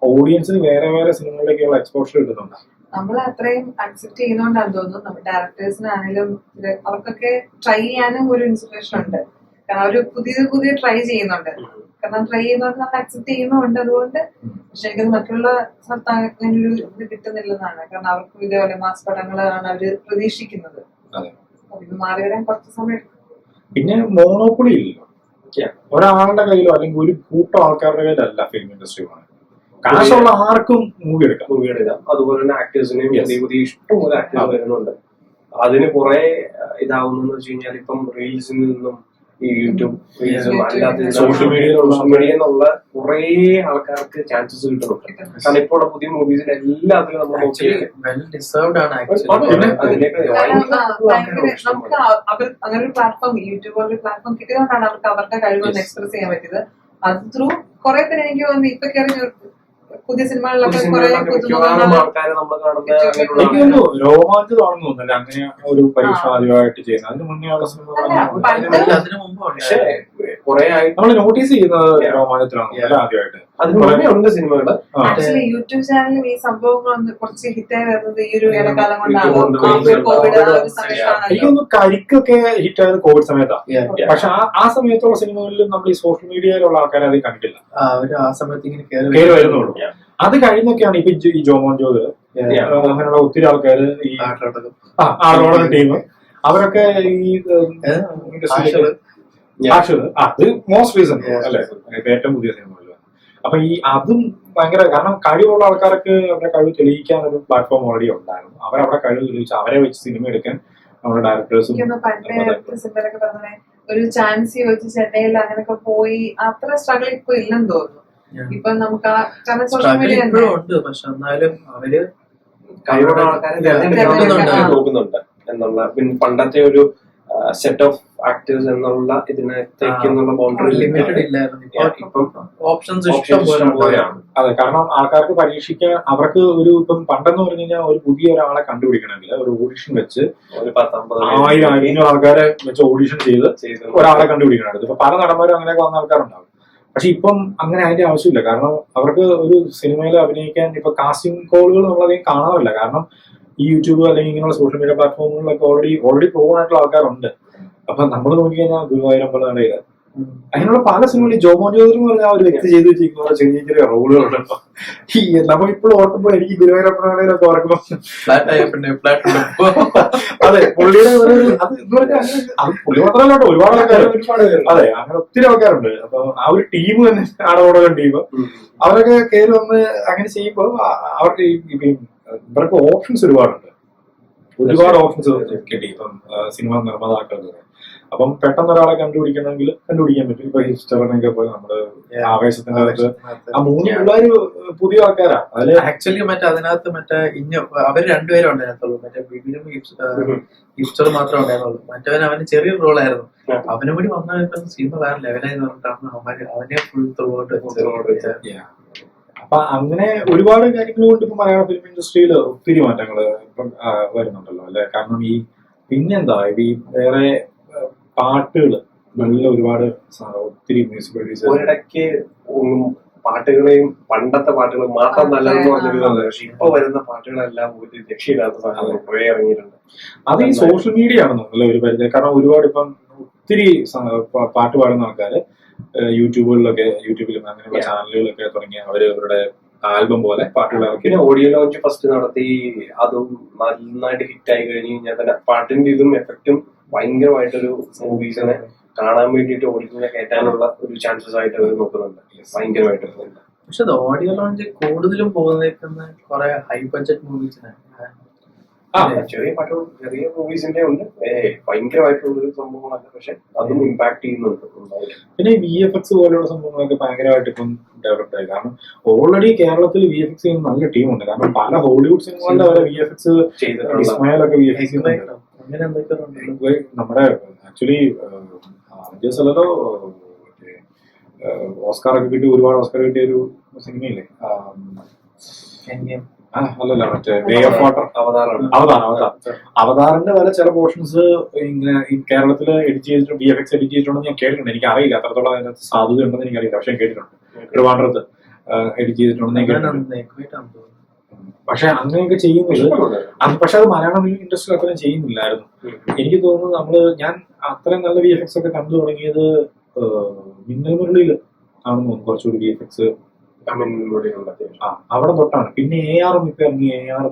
ഓഡിയൻസിന് വേറെ വേറെ സിനിമകളിലേക്കുള്ള എക്സ്പോഷർ കിട്ടുന്നുണ്ട്. നമ്മൾ അത്രയും അക്സെപ്റ്റ് ചെയ്യുന്നോണ്ടാന്ന് തോന്നുന്നു നമ്മുടെ ഡയറക്ടേഴ്സിനാണെങ്കിലും അവർക്കൊക്കെ ട്രൈ ചെയ്യാനും ഒരു ഇൻസ്പിറേഷൻ ഉണ്ട്. കാരണം അവര് പുതിയ ട്രൈ ചെയ്യുന്നുണ്ട്. കാരണം ട്രൈ ചെയ്യുന്നവർക്ക് നമ്മൾ അക്സെപ്റ്റ് ചെയ്യുന്നുണ്ട്. അതുകൊണ്ട് പക്ഷെ എനിക്കത് മറ്റുള്ള സ്ഥലത്ത് അങ്ങനെ ഒരു ഇത് കിട്ടുന്നില്ലെന്നാണ്. കാരണം അവർക്ക് ഇതേപോലെ മാസ് പടങ്ങളാണ് അവര് പ്രതീക്ഷിക്കുന്നത്. ഇത് മാറി വരാൻ കുറച്ച് സമയം എടുക്കും. പിന്നെ മോണോപ്പൊളി ഇല്ലല്ലോ ഒരാളുടെ കയ്യിലോ അല്ലെങ്കിൽ ഒരു കൂട്ടം ആൾക്കാരുടെ കയ്യിലല്ല ഫിലിം ഇൻഡസ്ട്രി. കാശുള്ള ആർക്കും മൂവി എടുക്കാം. അതുപോലെ തന്നെ ആക്ടേഴ്സിനെയും പുതിയ ഇഷ്ടംപോലെ ആക്ടേഴ്സ് വരുന്നുണ്ട്. അതിന് കുറെ ഇതാവുന്നെന്ന് വെച്ച് കഴിഞ്ഞാൽ ഇപ്പം റീൽസിൽ നിന്നും ഈ യൂട്യൂബ് റീൽസും അല്ലാതെ സോഷ്യൽ മീഡിയ എന്നുള്ള കുറെ ആൾക്കാർക്ക് ചാൻസസ് കിട്ടുന്നുണ്ട്. കാരണം ഇപ്പോൾ പുതിയ മൂവീസിൽ എല്ലാത്തിലും നമ്മൾ നമുക്ക് അങ്ങനെ ഒരു പ്ലാറ്റ്ഫോം യൂട്യൂബ് ഒരു പ്ലാറ്റ്ഫോം കിട്ടിയതുകൊണ്ടാണ് അവരുടെ കഴിവൊന്ന് എക്സ്പ്രസ് ചെയ്യാൻ പറ്റിയത്. അത് ത്രൂ കുറെ പേര് എനിക്ക് തോന്നുന്നു ഇപ്പൊ കയറി പുതിയ സിനിമകളിലൊക്കെ എനിക്ക് തോന്നുന്നു രോമാഞ്ച് തോന്നുന്നില്ല അങ്ങനെ ഒരു പരീക്ഷ ആദ്യമായിട്ട് ചെയ്യുന്നത്. അതിന് മുന്നേ ഉള്ള പക്ഷേ കുറെ നമ്മൾ നോട്ടീസ് ചെയ്യുന്നത് രോമാഞ്ചത്തിലാണ് ആദ്യമായിട്ട്. അതിന് മുന്നേ ഉണ്ട് സിനിമകള്. ആക്ച്വലി യൂട്യൂബ് ചാനലിൽ ഈ സംഭവങ്ങളൊന്ന് കുറച്ച് ഹിറ്റായി വരുന്നത് ഈ ഒരു ഇടക്കാലം കൊണ്ടാണ്. കോവിഡ് എനിക്കൊന്ന് കരിക്കൊക്കെ ഹിറ്റായത് കോവിഡ് സമയത്താണ്. പക്ഷെ ആ സമയത്തുള്ള സിനിമകളിലും നമ്മൾ ഈ സോഷ്യൽ മീഡിയയിലുള്ള ആൾക്കാരെ അത് കണ്ടിട്ടില്ല. അവര് ആ സമയത്ത് ഇങ്ങനെ കയറി വരുന്നുള്ളൂ. അത് കഴിഞ്ഞൊക്കെയാണ് ഇപ്പൊ ഈ ജോമോൻ ജോത് അങ്ങനെയുള്ള ഒത്തിരി ആൾക്കാര് ഈ ആറോളം ടീം അവരൊക്കെ ഈ അത് മോസ്റ്റ് റീസൺ അല്ലെ ഏറ്റവും പുതിയ സിനിമകളിൽ. അപ്പൊ ഈ അതും ഭയങ്കര കാരണം കഴിവുള്ള ആൾക്കാർക്ക് അവരുടെ കഴിവ് തെളിയിക്കാൻ ഒരു പ്ലാറ്റ്ഫോം ഓൾറെഡി ഉണ്ടായിരുന്നു. അവരവിടെ കഴിവ് തെളിയിച്ച് അവരെ വെച്ച് സിനിമ എടുക്കാൻ നമ്മുടെ ഡയറക്ടേഴ്സും ഒരു ചാൻസ് ചോദിച്ച് ചെന്നൈയിൽ അങ്ങനെയൊക്കെ പോയി അത്ര സ്ട്രഗിൾ ഇപ്പൊ ഇല്ലെന്ന് തോന്നുന്നു. ഇപ്പൊ നമുക്ക് സോഷ്യൽ മീഡിയ ഉണ്ട്. പക്ഷെ എന്നാലും അവര് കഴിവുള്ള ആൾക്കാരെ നോക്കുന്നുണ്ട് എന്നുള്ള പണ്ടത്തെ ഒരു സെറ്റ് ഓഫ് ആക്ടേഴ്സ് എന്നുള്ള ഇതിനകത്തേക്ക് എന്നുള്ള ബൗണ്ടറി ലിമിറ്റഡ് ഇല്ലായിരുന്നു. ഇപ്പം ഓപ്ഷൻസ് ഇഷ്ടം പോലെയാണ്. അതെ, കാരണം ആൾക്കാർക്ക് പരീക്ഷിക്കാൻ അവർക്ക് ഒരു ഇപ്പം പണ്ടെന്ന് പറഞ്ഞു കഴിഞ്ഞാൽ ഒരു പുതിയ ഒരാളെ കണ്ടുപിടിക്കണമെങ്കിൽ ഒരു ഓഡിഷൻ വെച്ച് 1000 ആൾക്കാരെ വെച്ച് ഓഡിഷൻ ചെയ്ത് ഒരാളെ കണ്ടുപിടിക്കണം. ഇപ്പൊ പല നടന്മാരും അങ്ങനെയൊക്കെ വന്ന ആൾക്കാരുണ്ടാവും. പക്ഷെ ഇപ്പം അങ്ങനെ അതിന്റെ ആവശ്യമില്ല. കാരണം അവർക്ക് ഒരു സിനിമയിൽ അഭിനയിക്കാൻ ഇപ്പൊ കാസ്റ്റിംഗ് കോളുകൾ നമ്മളധികം കാണാറില്ല. കാരണം ഈ യൂട്യൂബ് അല്ലെങ്കിൽ ഇങ്ങനെയുള്ള സോഷ്യൽ മീഡിയ പ്ലാറ്റ്ഫോമുകളിലൊക്കെ ഓൾറെഡി പ്രൂവൺ ആയിട്ടുള്ള ആൾക്കാരുണ്ട്. അപ്പൊ നമ്മൾ നോക്കിക്കഴിഞ്ഞാൽ ഗുരുവായൂരമ്പലനടയില് അതിനുള്ള പല സിനിമകളിൽ ജോമോൻ ജോർജ് എന്ന് പറഞ്ഞ ആ ഒരു വ്യക്തി ചെയ്ത് വെച്ചിരിക്കുന്ന ചെറിയ ചെറിയ റോളുകളുണ്ടോ ഈ നമ്മളിപ്പോൾ ഓർക്കുമ്പോൾ എനിക്ക് ഗുരുവായൂരപ്പനാണേലൊക്കെ ഓർക്കുമ്പോൾ അതെ പുള്ളിയുടെ അത് എന്ന് പറഞ്ഞാൽ അത് പുള്ളി മാത്രമല്ല ഒരുപാട് ആൾക്കാർ അതെ അങ്ങനെ ഒത്തിരി ആൾക്കാരുണ്ട്. അപ്പൊ ആ ഒരു ടീം തന്നെ ആടോടകം ടീം അവരൊക്കെ കയറി വന്ന് അങ്ങനെ ചെയ്യുമ്പോൾ അവർക്ക് ഇവർക്ക് ഓപ്ഷൻസ് ഒരുപാടുണ്ട്. ഒരുപാട് ഓപ്ഷൻസ് കിട്ടി ഇപ്പം സിനിമ നിർമ്മാതാക്കൾക്ക്. അപ്പം പെട്ടെന്ന് ഒരാളെ കണ്ടുപിടിക്കണമെങ്കിൽ കണ്ടുപിടിക്കാൻ പറ്റും. ഇപ്പൊ ഹിസ്റ്ററിനൊക്കെ പോയി നമ്മുടെ ആവേശത്തിന്റെ അകത്ത് ആ 3 പിള്ളേര് പുതിയ ആൾക്കാരാ. അതില് ആക്ച്വലി അതിനകത്ത് അവര് രണ്ടുപേരും ഉണ്ടായിരുന്നുള്ളൂ. ബിബിനും ഹിസ്റ്റർ മാത്രമേ ഉണ്ടായിരുന്നുള്ളൂ. അവന് ചെറിയൊരു റോളായിരുന്നു. അവനും കൂടി വന്ന സിനിമ വേറെ ലെവലായി പറഞ്ഞിട്ടാണ് അവനെ ഫുൾ ത്രൂ ഔട്ട് വെച്ചത്. അപ്പൊ അങ്ങനെ ഒരുപാട് കാര്യങ്ങൾ കൊണ്ട് ഇപ്പൊ മലയാള ഫിലിം ഇൻഡസ്ട്രിയിൽ ഒത്തിരി മാറ്റങ്ങൾ ഇപ്പം വരുന്നുണ്ടല്ലോ അല്ലെ. കാരണം ഈ പിന്നെന്താ ഈ വേറെ പാട്ടുകൾ നല്ല ഒരുപാട് ഒത്തിരി മ്യൂസിക് പ്രൊഡ്യൂസർ ഒരിടയ്ക്ക് പാട്ടുകളെയും പണ്ടത്തെ പാട്ടുകൾ മാത്രം നല്ലതെന്ന് പറഞ്ഞൊരു പക്ഷെ ഇപ്പൊ വരുന്ന പാട്ടുകളെല്ലാം ഒരു രക്ഷയില്ലാത്ത സാധനം കുറെ ഇറങ്ങിയിട്ടുണ്ട്. അത് ഈ സോഷ്യൽ മീഡിയ ആണെന്നല്ല ഒരു പരിധി. കാരണം ഒരുപാട് ഇപ്പം ഒത്തിരി പാട്ട് പാടുന്ന ആൾക്കാര് യൂട്യൂബിലും അങ്ങനെയുള്ള ചാനലുകളൊക്കെ തുടങ്ങി അവരുടെ ആൽബം പോലെ പാട്ടുകൾ ഇറക്കി. പിന്നെ ഓഡിയോ ലോഞ്ച് ഫസ്റ്റ് നടത്തി അതും നന്നായിട്ട് ഹിറ്റ് ആയി കഴിഞ്ഞ് കഴിഞ്ഞാൽ തന്നെ പാട്ടിന്റെ ഇതും എഫക്റ്റും ഭയങ്കരമായിട്ടൊരു മൂവീസിനെ കാണാൻ വേണ്ടിയിട്ട് ഓഡിയൻസിനെ കയറ്റാനുള്ള ഒരു ചാൻസസ് ആയിട്ട് അവർ നോക്കുന്നുണ്ട് ഭയങ്കരമായിട്ട്. പക്ഷെ അത് ഓഡിയോ ലോഞ്ച് കൂടുതലും പോകുന്നേക്കുന്ന കുറെ ഹൈ ബഡ്ജറ്റ് മൂവീസിനാണ്. ചെറിയ പാട്ടുകൾ ചെറിയ മൂവീസിന്റെ ഉണ്ട് ഭയങ്കരമായിട്ടുള്ളൊരു സംഭവങ്ങളല്ല. പക്ഷെ അതും ഇമ്പാക്ട് ചെയ്യുന്നുണ്ട്. പിന്നെ VFX പോലെയുള്ള സംഭവങ്ങളൊക്കെ ഭയങ്കരമായിട്ട് ഇപ്പം ഡെവലപ്ഡ് ആയി. കാരണം ഓൾറെഡി കേരളത്തിൽ VFX ചെയ്യുന്ന നല്ല ടീമുണ്ട്. കാരണം പല ഹോളിവുഡ് സിനിമകളുടെ വരെ VFX ഇസ്മായിലൊക്കെ VFX നമ്മുടെ ആക്ച്വലി അല്ലല്ലോ ഓസ്കാർ ഒക്കെ കിട്ടി ഒരുപാട് ഓസ്കാർ കിട്ടിയ ഒരു സിനിമയില്ലേ അല്ലല്ല മറ്റേ വേ ഓഫ് വാട്ടർ അവതാറിന്റെ വരെ ചില പോർഷൻസ് ഇങ്ങനെ ഈ കേരളത്തിൽ എഡിറ്റ് ചെയ്തിട്ടുണ്ട് VFX എഡിറ്റ് ചെയ്തിട്ടുണ്ടെന്ന് ഞാൻ കേട്ടിട്ടുണ്ട്. എനിക്ക് അറിയില്ല അത്രത്തോളം അതിനകത്ത് സാധ്യത ഉണ്ടെന്ന് എനിക്കറിയില്ല. പക്ഷെ ഞാൻ കേട്ടിട്ടുണ്ട് ട്രിവാൻഡ്രത്ത് എഡിറ്റ് ചെയ്തിട്ടുണ്ടെന്ന് ഞാൻ കേട്ടിട്ടുണ്ട്. പക്ഷെ അങ്ങനെയൊക്കെ ചെയ്യുന്നത് പക്ഷെ അത് മലയാളം ഫിലിം ഇൻഡസ്ട്രി അത്രയും ചെയ്യുന്നില്ലായിരുന്നു. എനിക്ക് തോന്നുന്നു ഞാൻ അത്രയും നല്ല VFX ഒക്കെ കണ്ടു തുടങ്ങിയത് മിന്നൽ മുരളിയിൽ ആണെന്ന് തോന്നുന്നു. കുറച്ചുകൂടി VFX അവിടെ തൊട്ടാണ്. പിന്നെ AR ഇപ്പൊ ഇറങ്ങി AR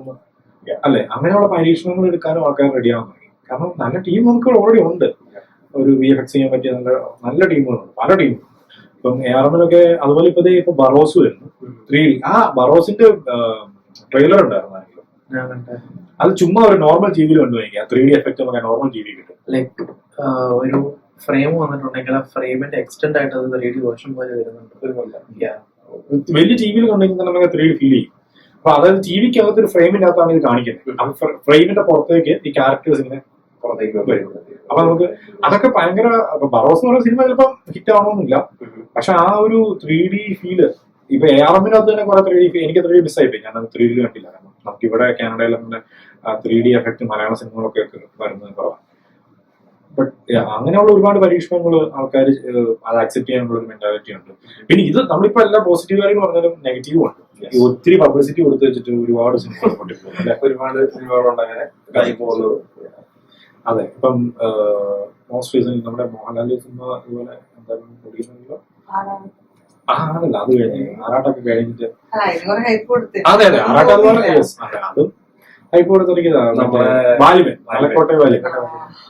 അല്ലെ. അങ്ങനെയുള്ള പരീക്ഷണങ്ങൾ എടുക്കാനും ആൾക്കാർ റെഡിയാവാൻ തുടങ്ങി. കാരണം നല്ല ടീം നമുക്ക് ഓൾറെഡി ഉണ്ട്. ഒരു VFX ചെയ്യാൻ പറ്റിയ നല്ല ടീമുകളുണ്ട്, പല ടീമുകളും. ഇപ്പം ARMലൊക്കെ അതുപോലെ ഇപ്പൊ ബറോസ് വരുന്നു 3D. ബറോസിന്റെ ട്രെയിലർ ഉണ്ടായിരുന്നു. അത് ചുമ്മാ ഒരു നോർമൽ ടിവിയിൽ കണ്ടു നോക്കിയാൽ 3D എഫക്ട് നമുക്ക് നോർമൽ ടിവി കിട്ടും. ലൈക്ക് ഒരു ഫ്രെയിം വന്നിട്ടുണ്ടെങ്കിൽ ആ ഫ്രെയിമിന്റെ എക്സ്റ്റെൻഡ് ആയിട്ട് അത് 3D വേർഷൻ പോലെ വരുന്നുണ്ട്. വലിയ ടിവിയിൽ കണ്ടെങ്കിൽ തന്നെ നമുക്ക് 3D ഫീൽ ചെയ്യും. അപ്പൊ അതായത് ടിവിക്ക് അകത്ത് ഒരു ഫ്രെയിമിന്റെ അകത്താണ് ഇത് കാണിക്കുന്നത്. ഫ്രെയിമിന്റെ പുറത്തേക്ക് ഈ ക്യാരക്ടേഴ്സ് ഇങ്ങനെ പുറത്തേക്ക് വരുന്നത്. അപ്പൊ നമുക്ക് അതൊക്കെ ഭയങ്കര ബറോസ് എന്ന് പറയുന്ന സിനിമ ചിലപ്പം ഹിറ്റ് ആവണമെന്നില്ല. പക്ഷെ ആ ഒരു 3D ഫീല് ഇപ്പൊ ARMനകത്ത് തന്നെ കുറെ 3D ഫീൽ എനിക്ക് 3D മിസ്സായിപ്പോയി. ഞാൻ 3D കണ്ടില്ല. കാരണം നമുക്ക് ഇവിടെ കാനഡയിലും 3D എഫക്ട് മലയാള സിനിമകളൊക്കെ വരുന്നത് കുറവാണ്. ബട്ട് അങ്ങനെയുള്ള ഒരുപാട് പരീക്ഷണങ്ങൾ ആൾക്കാർ അത് അക്സെപ്റ്റ് ചെയ്യാനുള്ള ഒരു മെന്റാലിറ്റി ഉണ്ട്. പിന്നെ ഇത് നമ്മളിപ്പോ എല്ലാ പോസിറ്റീവ് കാര്യങ്ങൾ പറഞ്ഞാലും നെഗറ്റീവും ഉണ്ട്. ഒത്തിരി പബ്ലിസിറ്റി കൊടുത്തു വെച്ചിട്ട് ഒരുപാട് സിനിമകൾ പൊട്ടിപ്പോകും. ഒരുപാട് സിനിമകളുണ്ട് അങ്ങനെ കഴിഞ്ഞു പോകുന്നത്. അതെ. ഇപ്പം മോസ്റ്റ് റീസൺ നമ്മുടെ മോഹൻലാലിന്റെ സിനിമ അതുപോലെ എന്തായാലും പൊടിയുന്നല്ലോ ആണല്ല. അത് കഴിഞ്ഞ് ആറാട്ടൊക്കെ കഴിഞ്ഞിട്ട് അതെ ആറാട്ട് അതുപോലെ അതും ഹൈപ്പ് കൊടുത്തിരിക്കുന്നതാണ്. നമ്മുടെ വാലിബൻ മലക്കോട്ടെ വാലിബൻ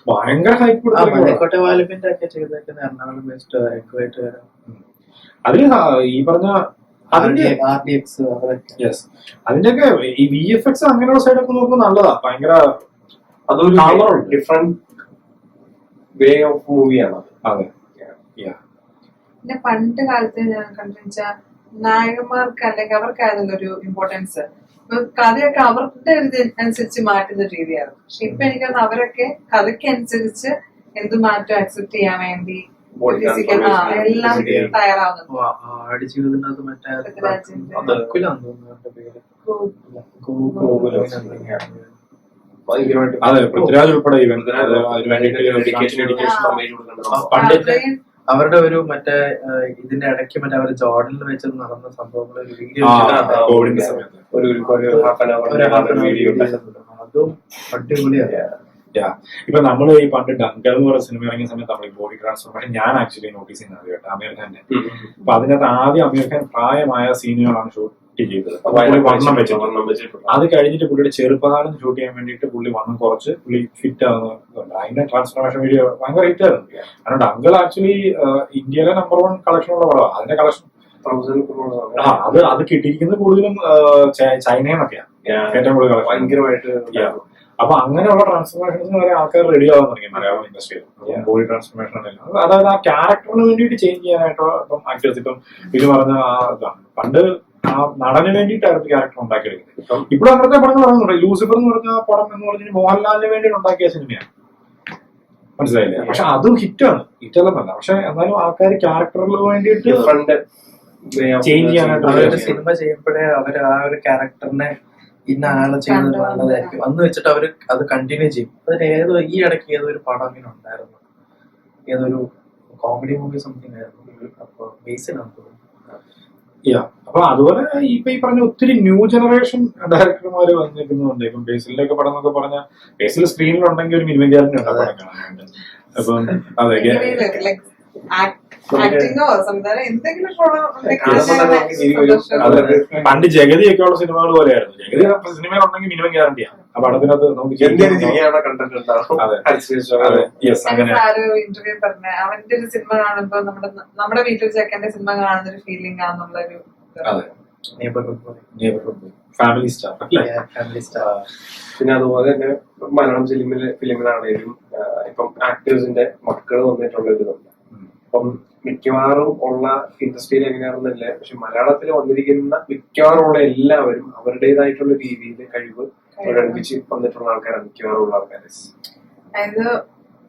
ഭയങ്കര ഹൈപ്പ് കൊടുത്തിരിക്കുന്നത്. വാലിബന്റെ ഒക്കെ ചെയ്തേക്കുന്ന എറണാകുളം ബേസ്ഡ് അതില് ഈ പറഞ്ഞ അതിന്റെയൊക്കെ ഈ VFX അങ്ങനെയുള്ള സൈഡൊക്കെ നോക്കുമ്പോൾ നല്ലതാ. ഭയങ്കര അതൊരു ഡിഫറെന്റ് വേ ഓഫ് മൂവിയാണ്. അതെ. പിന്നെ പണ്ട് കാലത്ത് ഞാൻ കണ്ടുവെച്ച നായകന്മാർക്ക് അല്ലെങ്കിൽ അവർക്കായിരുന്നു ഒരു ഇമ്പോർട്ടൻസ്. കഥയൊക്കെ അവരുടെ ഒരു അനുസരിച്ച് മാറ്റുന്ന രീതിയായിരുന്നു. പക്ഷെ ഇപ്പൊ എനിക്കത് അവരൊക്കെ കഥയ്ക്ക് അനുസരിച്ച് എന്ത് മാറ്റം അക്സെപ്റ്റ് ചെയ്യാൻ വേണ്ടി എല്ലാം തയ്യാറാവുന്നു. അതെ പൃഥ്വിരാജ് ഉൾപ്പെടെ അവരുടെ ഒരു ഇതിന്റെ ഇടയ്ക്ക് അവരുടെ ജോർഡനിൽ വെച്ച് നടന്ന സംഭവങ്ങൾ ഒരു വീഡിയോ അതും അടിപൊളിയാണ്. ഇപ്പൊ നമ്മൾ ഈ പണ്ട് ഡങ്കർ എന്ന് പറയുന്ന സിനിമ ഇറങ്ങിയ സമയത്ത് നമ്മൾ ഈ ബോഡി ട്രാൻസ്ഫോർമേഷൻ ഞാൻ ആക്ച്വലി നോട്ടീസ് ചെയ്യുന്നത് കേട്ടോ അമീർ ഖാന്റെ. അപ്പൊ അതിനകത്ത് ആദ്യം അമീർ ഖാൻ പ്രായമായ സീനുകളാണ് ഷൂട്ട് ചെയ്തത്. വണ്ണം വെച്ചിട്ട് അത് കഴിഞ്ഞിട്ട് പുള്ളിയുടെ ചെറുപ്പകാലം ഷൂട്ട് ചെയ്യാൻ വേണ്ടിയിട്ട് പുള്ളി വണ്ണം കുറച്ച് പുള്ളി ഫിറ്റ് ആകുന്നുണ്ട്. അതിന്റെ ട്രാൻസ്ഫോർമേഷൻ വീഡിയോ ഭയങ്കര ഹിറ്റ് ആയിരുന്നു. കാരണം ഡങ്കർ ആക്ച്വലി ഇന്ത്യയിലെ നമ്പർ 1 കളക്ഷൻ ഉള്ള പടമാണ്. അതിന്റെ കളക്ഷൻ അത് കിട്ടിയിരിക്കുന്നത് കൂടുതലും ചൈനയിൽ നിന്നൊക്കെയാണ് ഏറ്റവും കൂടുതൽ കളക്ഷൻ ഭയങ്കരമായിട്ട്. അപ്പൊ അങ്ങനെയുള്ള ട്രാൻസ്ഫോർമേഷൻസ് വരെ ആൾക്കാർ റെഡി ആവാൻ തുടങ്ങി മലയാളം ഇൻഡസ്ട്രിയിൽ. ബോഡി ട്രാൻസ്ഫോർമേഷൻ അതായത് ആ ക്യാരക്ടറിന് വേണ്ടിയിട്ട് ചേഞ്ച് ചെയ്യാനായിട്ടോ ഇപ്പം ആക്ടേഴ്സ് ഇപ്പം ഇത് പറഞ്ഞ ആ ഇതാണ് പണ്ട് ആ നടന് വേണ്ടിയിട്ടായിരുന്നു ക്യാരക്ടർ ഉണ്ടാക്കിയെടുക്കുന്നത്. ഇപ്പോഴും അങ്ങനത്തെ പടങ്ങൾ ഇറങ്ങുന്നുണ്ട്. ലൂസിഫർ എന്ന് പറഞ്ഞ പടം എന്ന് പറഞ്ഞാൽ മോഹൻലാലിന് വേണ്ടി ഉണ്ടാക്കിയ സിനിമയാണ്, മനസ്സിലായില്ലേ? പക്ഷെ അതും ഹിറ്റാണ്, ഹിറ്റല്ലെന്നല്ല. പക്ഷെ എന്നാലും ആൾക്കാർ ക്യാരക്ടറിന് വേണ്ടിയിട്ട് ചേഞ്ച് ചെയ്യാനായിട്ട് സിനിമ ചെയ്യുമ്പോഴേ അവർ ആ ഒരു ക്യാരക്ടറിനെ ഇന്ന ആള് ചെയ്യുന്നത് നല്ലതായിരിക്കും അന്ന് വെച്ചിട്ട് അവര് അത് കണ്ടിന്യൂ ചെയ്യും. അതിന് ഈ ഇടയ്ക്ക് ഏതൊരു പടം ഇങ്ങനെ ഉണ്ടായിരുന്നു, ഏതൊരു കോമഡി മൂവി സംതിങ് ആയിരുന്നു. അപ്പൊ ബേസിലാണ് തോന്നുന്നു. അപ്പൊ അതുപോലെ ഇപ്പൊ ഈ പറഞ്ഞ ഒത്തിരി ന്യൂ ജനറേഷൻ ഡയറക്ടർമാര് വന്നിരിക്കുന്നുണ്ട്. ഇപ്പം ബേസിലൊക്കെ പടം എന്നൊക്കെ പറഞ്ഞാൽ ബേസിൽ സ്ക്രീനിലുണ്ടെങ്കിൽ ഒരു മിനിമം ഗ്യാരണ്ടി ഉണ്ട് പടം കാണാനായിട്ട്. അപ്പം അതെ പണ്ട് ജഗതിയൊക്കെ ഉള്ള സിനിമകൾ പോലെയായിരുന്നു. ജഗതി സിനിമയിലുണ്ടെങ്കിൽ മിനിമം ഗ്യാരണ്ടിയാണ് ആ പടത്തിനകത്ത് നമുക്ക് ഇന്റർവ്യൂ പറഞ്ഞ അവന്റെ ഒരു സിനിമ കാണുമ്പോ നമ്മുടെ വീട്ടിൽ ചെക്കന്റെ സിനിമ കാണുന്ന ഒരു ഫീലിംഗ് ആണെന്നുള്ളൊരു ഫാമിലി സ്റ്റാർ. പിന്നെ അതുപോലെ തന്നെ മലയാളം ഫിലിമിലാണേലും ഇപ്പം ആക്ടേഴ്സിന്റെ മക്കൾ വന്നിട്ടുള്ള ഇതുണ്ട്. അപ്പം മിക്കവാറും ഉള്ള ഇൻഡസ്ട്രിയിൽ എങ്ങനെയാണെന്നല്ലേ, പക്ഷെ മലയാളത്തിൽ വന്നിരിക്കുന്ന മിക്കവാറും ഉള്ള എല്ലാവരും അവരുടേതായിട്ടുള്ള രീതിയിൽ കഴിവ് പ്രകടിപ്പിച്ച് വന്നിട്ടുള്ള ആൾക്കാരാണ് മിക്കവാറും ഉള്ള ആൾക്കാർ. അതായത്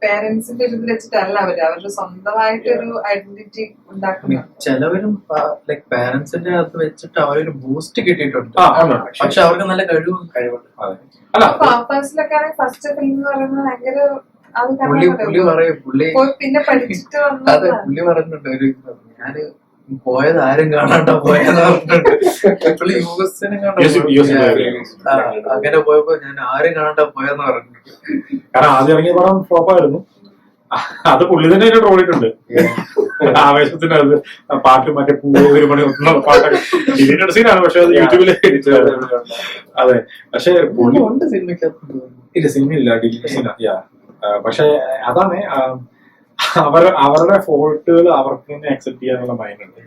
പേരൻസിന്റെ ഒരു ഇത് വെച്ചിട്ടല്ല അവരുടെ സ്വന്തമായിട്ടൊരു ഐഡന്റിറ്റി ഉണ്ടാക്കുന്നത്. ചിലവരും ലൈക് പേരൻസിന്റെ അത് വെച്ചിട്ട് അവരൊരു ബൂസ്റ്റ് കിട്ടിയിട്ടുണ്ട്. പക്ഷെ അവർക്ക് നല്ല കഴിവുണ്ട്. ഫസ്റ്റ് ഫിലിം എന്ന് പറയുന്നത് ഭയങ്കര പിന്നെ പഠിച്ചിട്ട് പുള്ളി പറഞ്ഞിട്ടുണ്ട് ഒരു ഞാന് പോയത് ആരും കാണാണ്ട പോയെന്ന് പറഞ്ഞിട്ടുണ്ട്. പുള്ളി യുഎസിനും അങ്ങനെ പോയപ്പോ ഞാൻ ആരും കാണാണ്ട പോയെന്ന് പറഞ്ഞിട്ടുണ്ട്. കാരണം ആദ്യം ഇറങ്ങിയ പടം ഫ്ലോപ്പായിരുന്നു. അത് പുള്ളി തന്നെ ട്രോളിട്ടുണ്ട്. ആവേശത്തിന് അത് പാട്ട് മറ്റേ ഒരു മണി ഒന്നുള്ള പാട്ടൊക്കെ ഡിലീറ്റഡ് സീനാണ്. പക്ഷെ അത് യൂട്യൂബിൽ അതെ. പക്ഷെ പുള്ളി ഉണ്ട് സിനിമയ്ക്കകത്ത്. ഇല്ല സിനിമയില്ല, ഡിലീറ്റഡ് സീനാ. പക്ഷെ അതാണ് അവരുടെ ഫോൾട്ടുകൾ അവർക്ക് തന്നെ അക്സെപ്റ്റ് ചെയ്യാനുള്ള മൈൻഡ് ഉണ്ട്.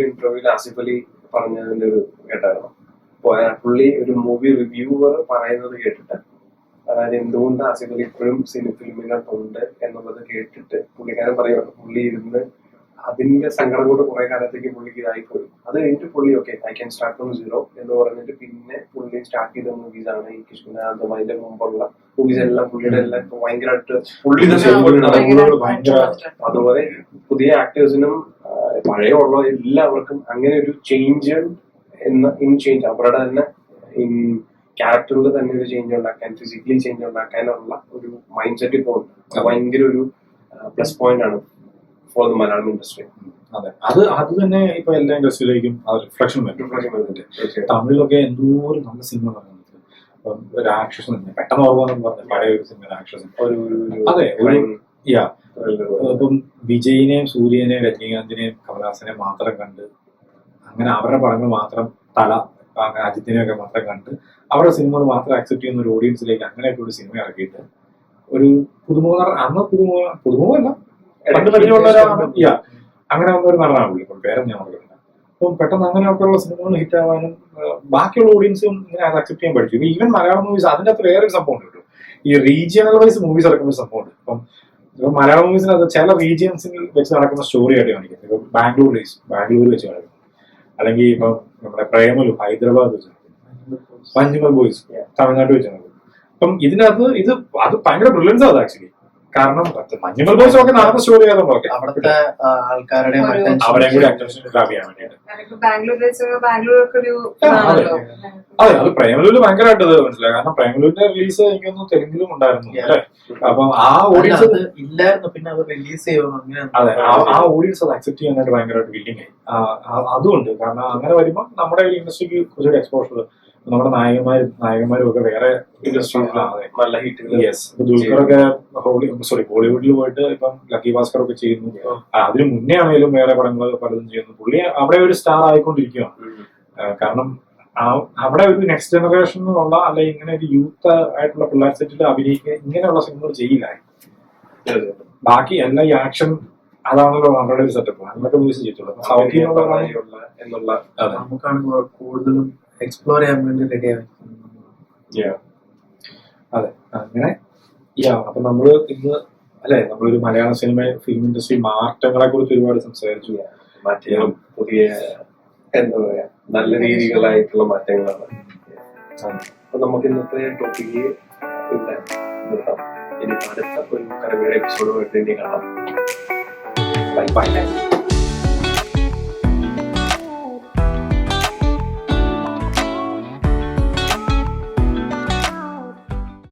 ഇന്റർവ്യൂവിൽ ആസിഫ് അലി പറഞ്ഞതിന്റെ ഒരു കേട്ടായിരുന്നു. പുള്ളി ഒരു മൂവി റിവ്യൂവർ പറയുന്നത് കേട്ടിട്ട്, അതായത് എന്തുകൊണ്ട് ആസിഫ് അലി ഇപ്പോഴും ഫിലിമിനകത്തുണ്ട് എന്നുള്ളത് കേട്ടിട്ട് പുള്ളിക്കാരൻ പറയുകയാണ് പുള്ളി ഇരുന്ന് അതിന്റെ സങ്കടം കൊണ്ട് കുറെ കാലത്തേക്ക് പുള്ളിക്ക് ഇതായിപ്പോയി. അത് കഴിഞ്ഞിട്ട് പുള്ളി okay I can start from zero എന്ന് പറഞ്ഞിട്ട് പിന്നെ പുള്ളി സ്റ്റാർട്ട് ചെയ്ത മൂവീസ് ആണ് ഈ കിഷ്കിനാഥും അതിന്റെ മുമ്പുള്ള മൂവീസ് എല്ലാം പുള്ളിയുടെ എല്ലാം ഭയങ്കരമായിട്ട് പുള്ളി ഭയങ്കര. അതുപോലെ പുതിയ ആക്ടേഴ്സിനും പഴയ ഉള്ള എല്ലാവർക്കും അങ്ങനെ ഒരു ചേഞ്ച് ചേഞ്ച് അവരുടെ തന്നെ ക്യാരക്ടറിൽ തന്നെ ഒരു ചേഞ്ച് ഉണ്ടാക്കാൻ, ഫിസിക്കലി ചേഞ്ച് ഉണ്ടാക്കാനുള്ള ഒരു മൈൻഡ് സെറ്റ് ഇപ്പോൾ ഭയങ്കര ഒരു പ്ലസ് പോയിന്റ് ആണ് ഫോർ ദ മലയാളം ഇൻഡസ്ട്രി. അതെ, അത് തന്നെ ഇപ്പൊ എല്ലാ ഇൻഡസ്ട്രിയിലേക്കും റിഫ്ലക്ഷൻ വരുന്നുണ്ട്. തമിഴിലൊക്കെ എന്തോരം നല്ല സിനിമ പറയുന്നത് രാക്ഷസൻ പെട്ടെന്ന് ഓർമ്മ പറഞ്ഞ പഴയ ഒരു സിനിമ രാക്ഷസൻ. അതെ, ഇപ്പം വിജയിനെയും സൂര്യനെയും രജനീകാന്തിനെയും കമലഹാസനെയും മാത്രം കണ്ട് അങ്ങനെ അവരുടെ പടങ്ങൾ മാത്രം അജിത്തിനെയൊക്കെ മാത്രം കണ്ട് അവരുടെ സിനിമകൾ മാത്രം അക്സെപ്റ്റ് ചെയ്യുന്ന ഒരു ഓഡിയൻസിലേക്ക് അങ്ങനെയൊക്കെ ഒരു സിനിമ ഇറക്കിയിട്ട് ഒരു പുതുമുഖമല്ല പണ്ട് പരിചയമുള്ള അങ്ങനെ വന്ന ഒരു നടനാണ് പുള്ളി. ഇപ്പോൾ പേരും ഞാൻ പറയുന്നത്. അപ്പം പെട്ടെന്ന് അങ്ങനെയൊക്കെയുള്ള സിനിമകൾ ഹിറ്റ് ആവാനും ബാക്കിയുള്ള ഓഡിയൻസും ഇങ്ങനെ അത് അക്സെപ്റ്റ് ചെയ്യാൻ പഠിച്ചു. ഈവൻ മലയാളം മൂവീസ് അതിൻ്റെ അകത്ത് വേറൊരു സംഭവം ഉണ്ട്. ഈ റീജിയണൽ വൈസ് മൂവീസ് ഇറക്കുന്ന സംഭവമുണ്ട്. ഇപ്പം മലയാളം മൂവീസിനകത്ത് ചില റീജിയൻസിൽ വെച്ച് നടക്കുന്ന സ്റ്റോറി ആയിട്ട് കാണിക്കുന്നത്. ഇപ്പം ബാംഗ്ലൂർ വെച്ച് കാണിക്കുന്നത്, അല്ലെങ്കിൽ ഇപ്പം നമ്മുടെ പ്രേമലു ഹൈദരാബാദ് വെച്ച് നടക്കുന്നത്, മഞ്ഞുമൽ ബോയ്സ് തമിഴ്നാട്ടിൽ വെച്ച് നടക്കുന്നത്. അപ്പം ഇതിനകത്ത് അത് ഭയങ്കര ബ്രില്യൻസ് ആണ് ആക്ച്വലി. കാരണം മഞ്ഞുമൽ ബോയ്സ് ഒക്കെ നടന്ന സ്റ്റോറി ആയതുകൊണ്ട് ഓക്കെ അവിടുത്തെ ആൾക്കാരുടെ അവരെയും കൂടി അറ്റൻഷൻ ഗ്രാബ് ചെയ്യാൻ വേണ്ടിയിട്ട്. അതെ, അത് പ്രേമലൂര് ഭയങ്കരമായിട്ട് ഇത് മനസ്സിലായി. കാരണം പ്രേമലൂരിന്റെ റിലീസ് എനിക്കൊന്നും തെലുങ്കിലും ഉണ്ടായിരുന്നു അല്ലെ. അപ്പം ആ ഓഡിയൻസ് ഇല്ലായിരുന്നു, പിന്നെ അത് റിലീസ് ചെയ്യുന്നു. അതെ, ആ ഓഡിയൻസ് അത് അക്സെപ്റ്റ് ചെയ്യാനായിട്ട് ഭയങ്കരമായിട്ട് വില്ലിങ് ആയി. അതുകൊണ്ട് കാരണം അങ്ങനെ വരുമ്പോൾ നമ്മുടെ ഇൻഡസ്ട്രിക്ക് കുറച്ചുകൂടി എക്സ്പോഷർ നമ്മുടെ നായകന്മാരും ഒക്കെ വേറെ ഇൻഡസ്ട്രിയിലാണ്. നല്ല ഹിറ്റുകൾ. യെസ്, ദുൽഖറൊക്കെ ബോളിവുഡിൽ പോയിട്ട് ഇപ്പം ലക്കി ഭാസ്കർ ഒക്കെ ചെയ്യുന്നു. അതിന് മുന്നേ ആണെങ്കിലും വേറെ പടങ്ങൾ പലതും ചെയ്യുന്നു. പുള്ളി അവിടെ ഒരു സ്റ്റാർ ആയിക്കൊണ്ടിരിക്കുകയാണ്. കാരണം അവിടെ ഒരു നെക്സ്റ്റ് ജനറേഷൻ എന്നുള്ള അല്ലെങ്കിൽ ഇങ്ങനെ ഒരു യൂത്ത് ആയിട്ടുള്ള പിള്ളേർ സെറ്റിൽ അഭിനയിക്കുക ഇങ്ങനെയുള്ള സിനിമകൾ ചെയ്യില്ല. ബാക്കി എല്ലാ ഈ ആക്ഷൻ അതാണല്ലോ അവരുടെ ഒരു സെറ്റപ്പ്. അങ്ങനൊക്കെ മ്യൂസ് ചെയ്തിട്ടുള്ളത് സൗത്തിൽ എന്നുള്ള നമുക്കാണ് കൂടുതലും എക്സ്പ്ലോർ ചെയ്യാൻ വേണ്ടി റെഡി ആവും. അതെ, അങ്ങനെ അപ്പൊ നമ്മള് ഇന്ന് അല്ലെ നമ്മളൊരു മലയാള ഫിലിം ഇൻഡസ്ട്രി മാറ്റങ്ങളെ കുറിച്ച് ഒരുപാട് സംസാരിച്ചു. മാറ്റങ്ങളും പുതിയ എന്താ പറയാ നല്ല രീതികളായിട്ടുള്ള മാറ്റങ്ങളാണ്. അപ്പൊ നമുക്ക് ഇന്നത്തെ ടോപ്പിക്ക് ഇവിടെ നിർത്താം. ഇനി അടുത്ത ഒരു കറവിയുടെ എപ്പിസോഡ് വേണ്ടി കാണാം. Bye bye.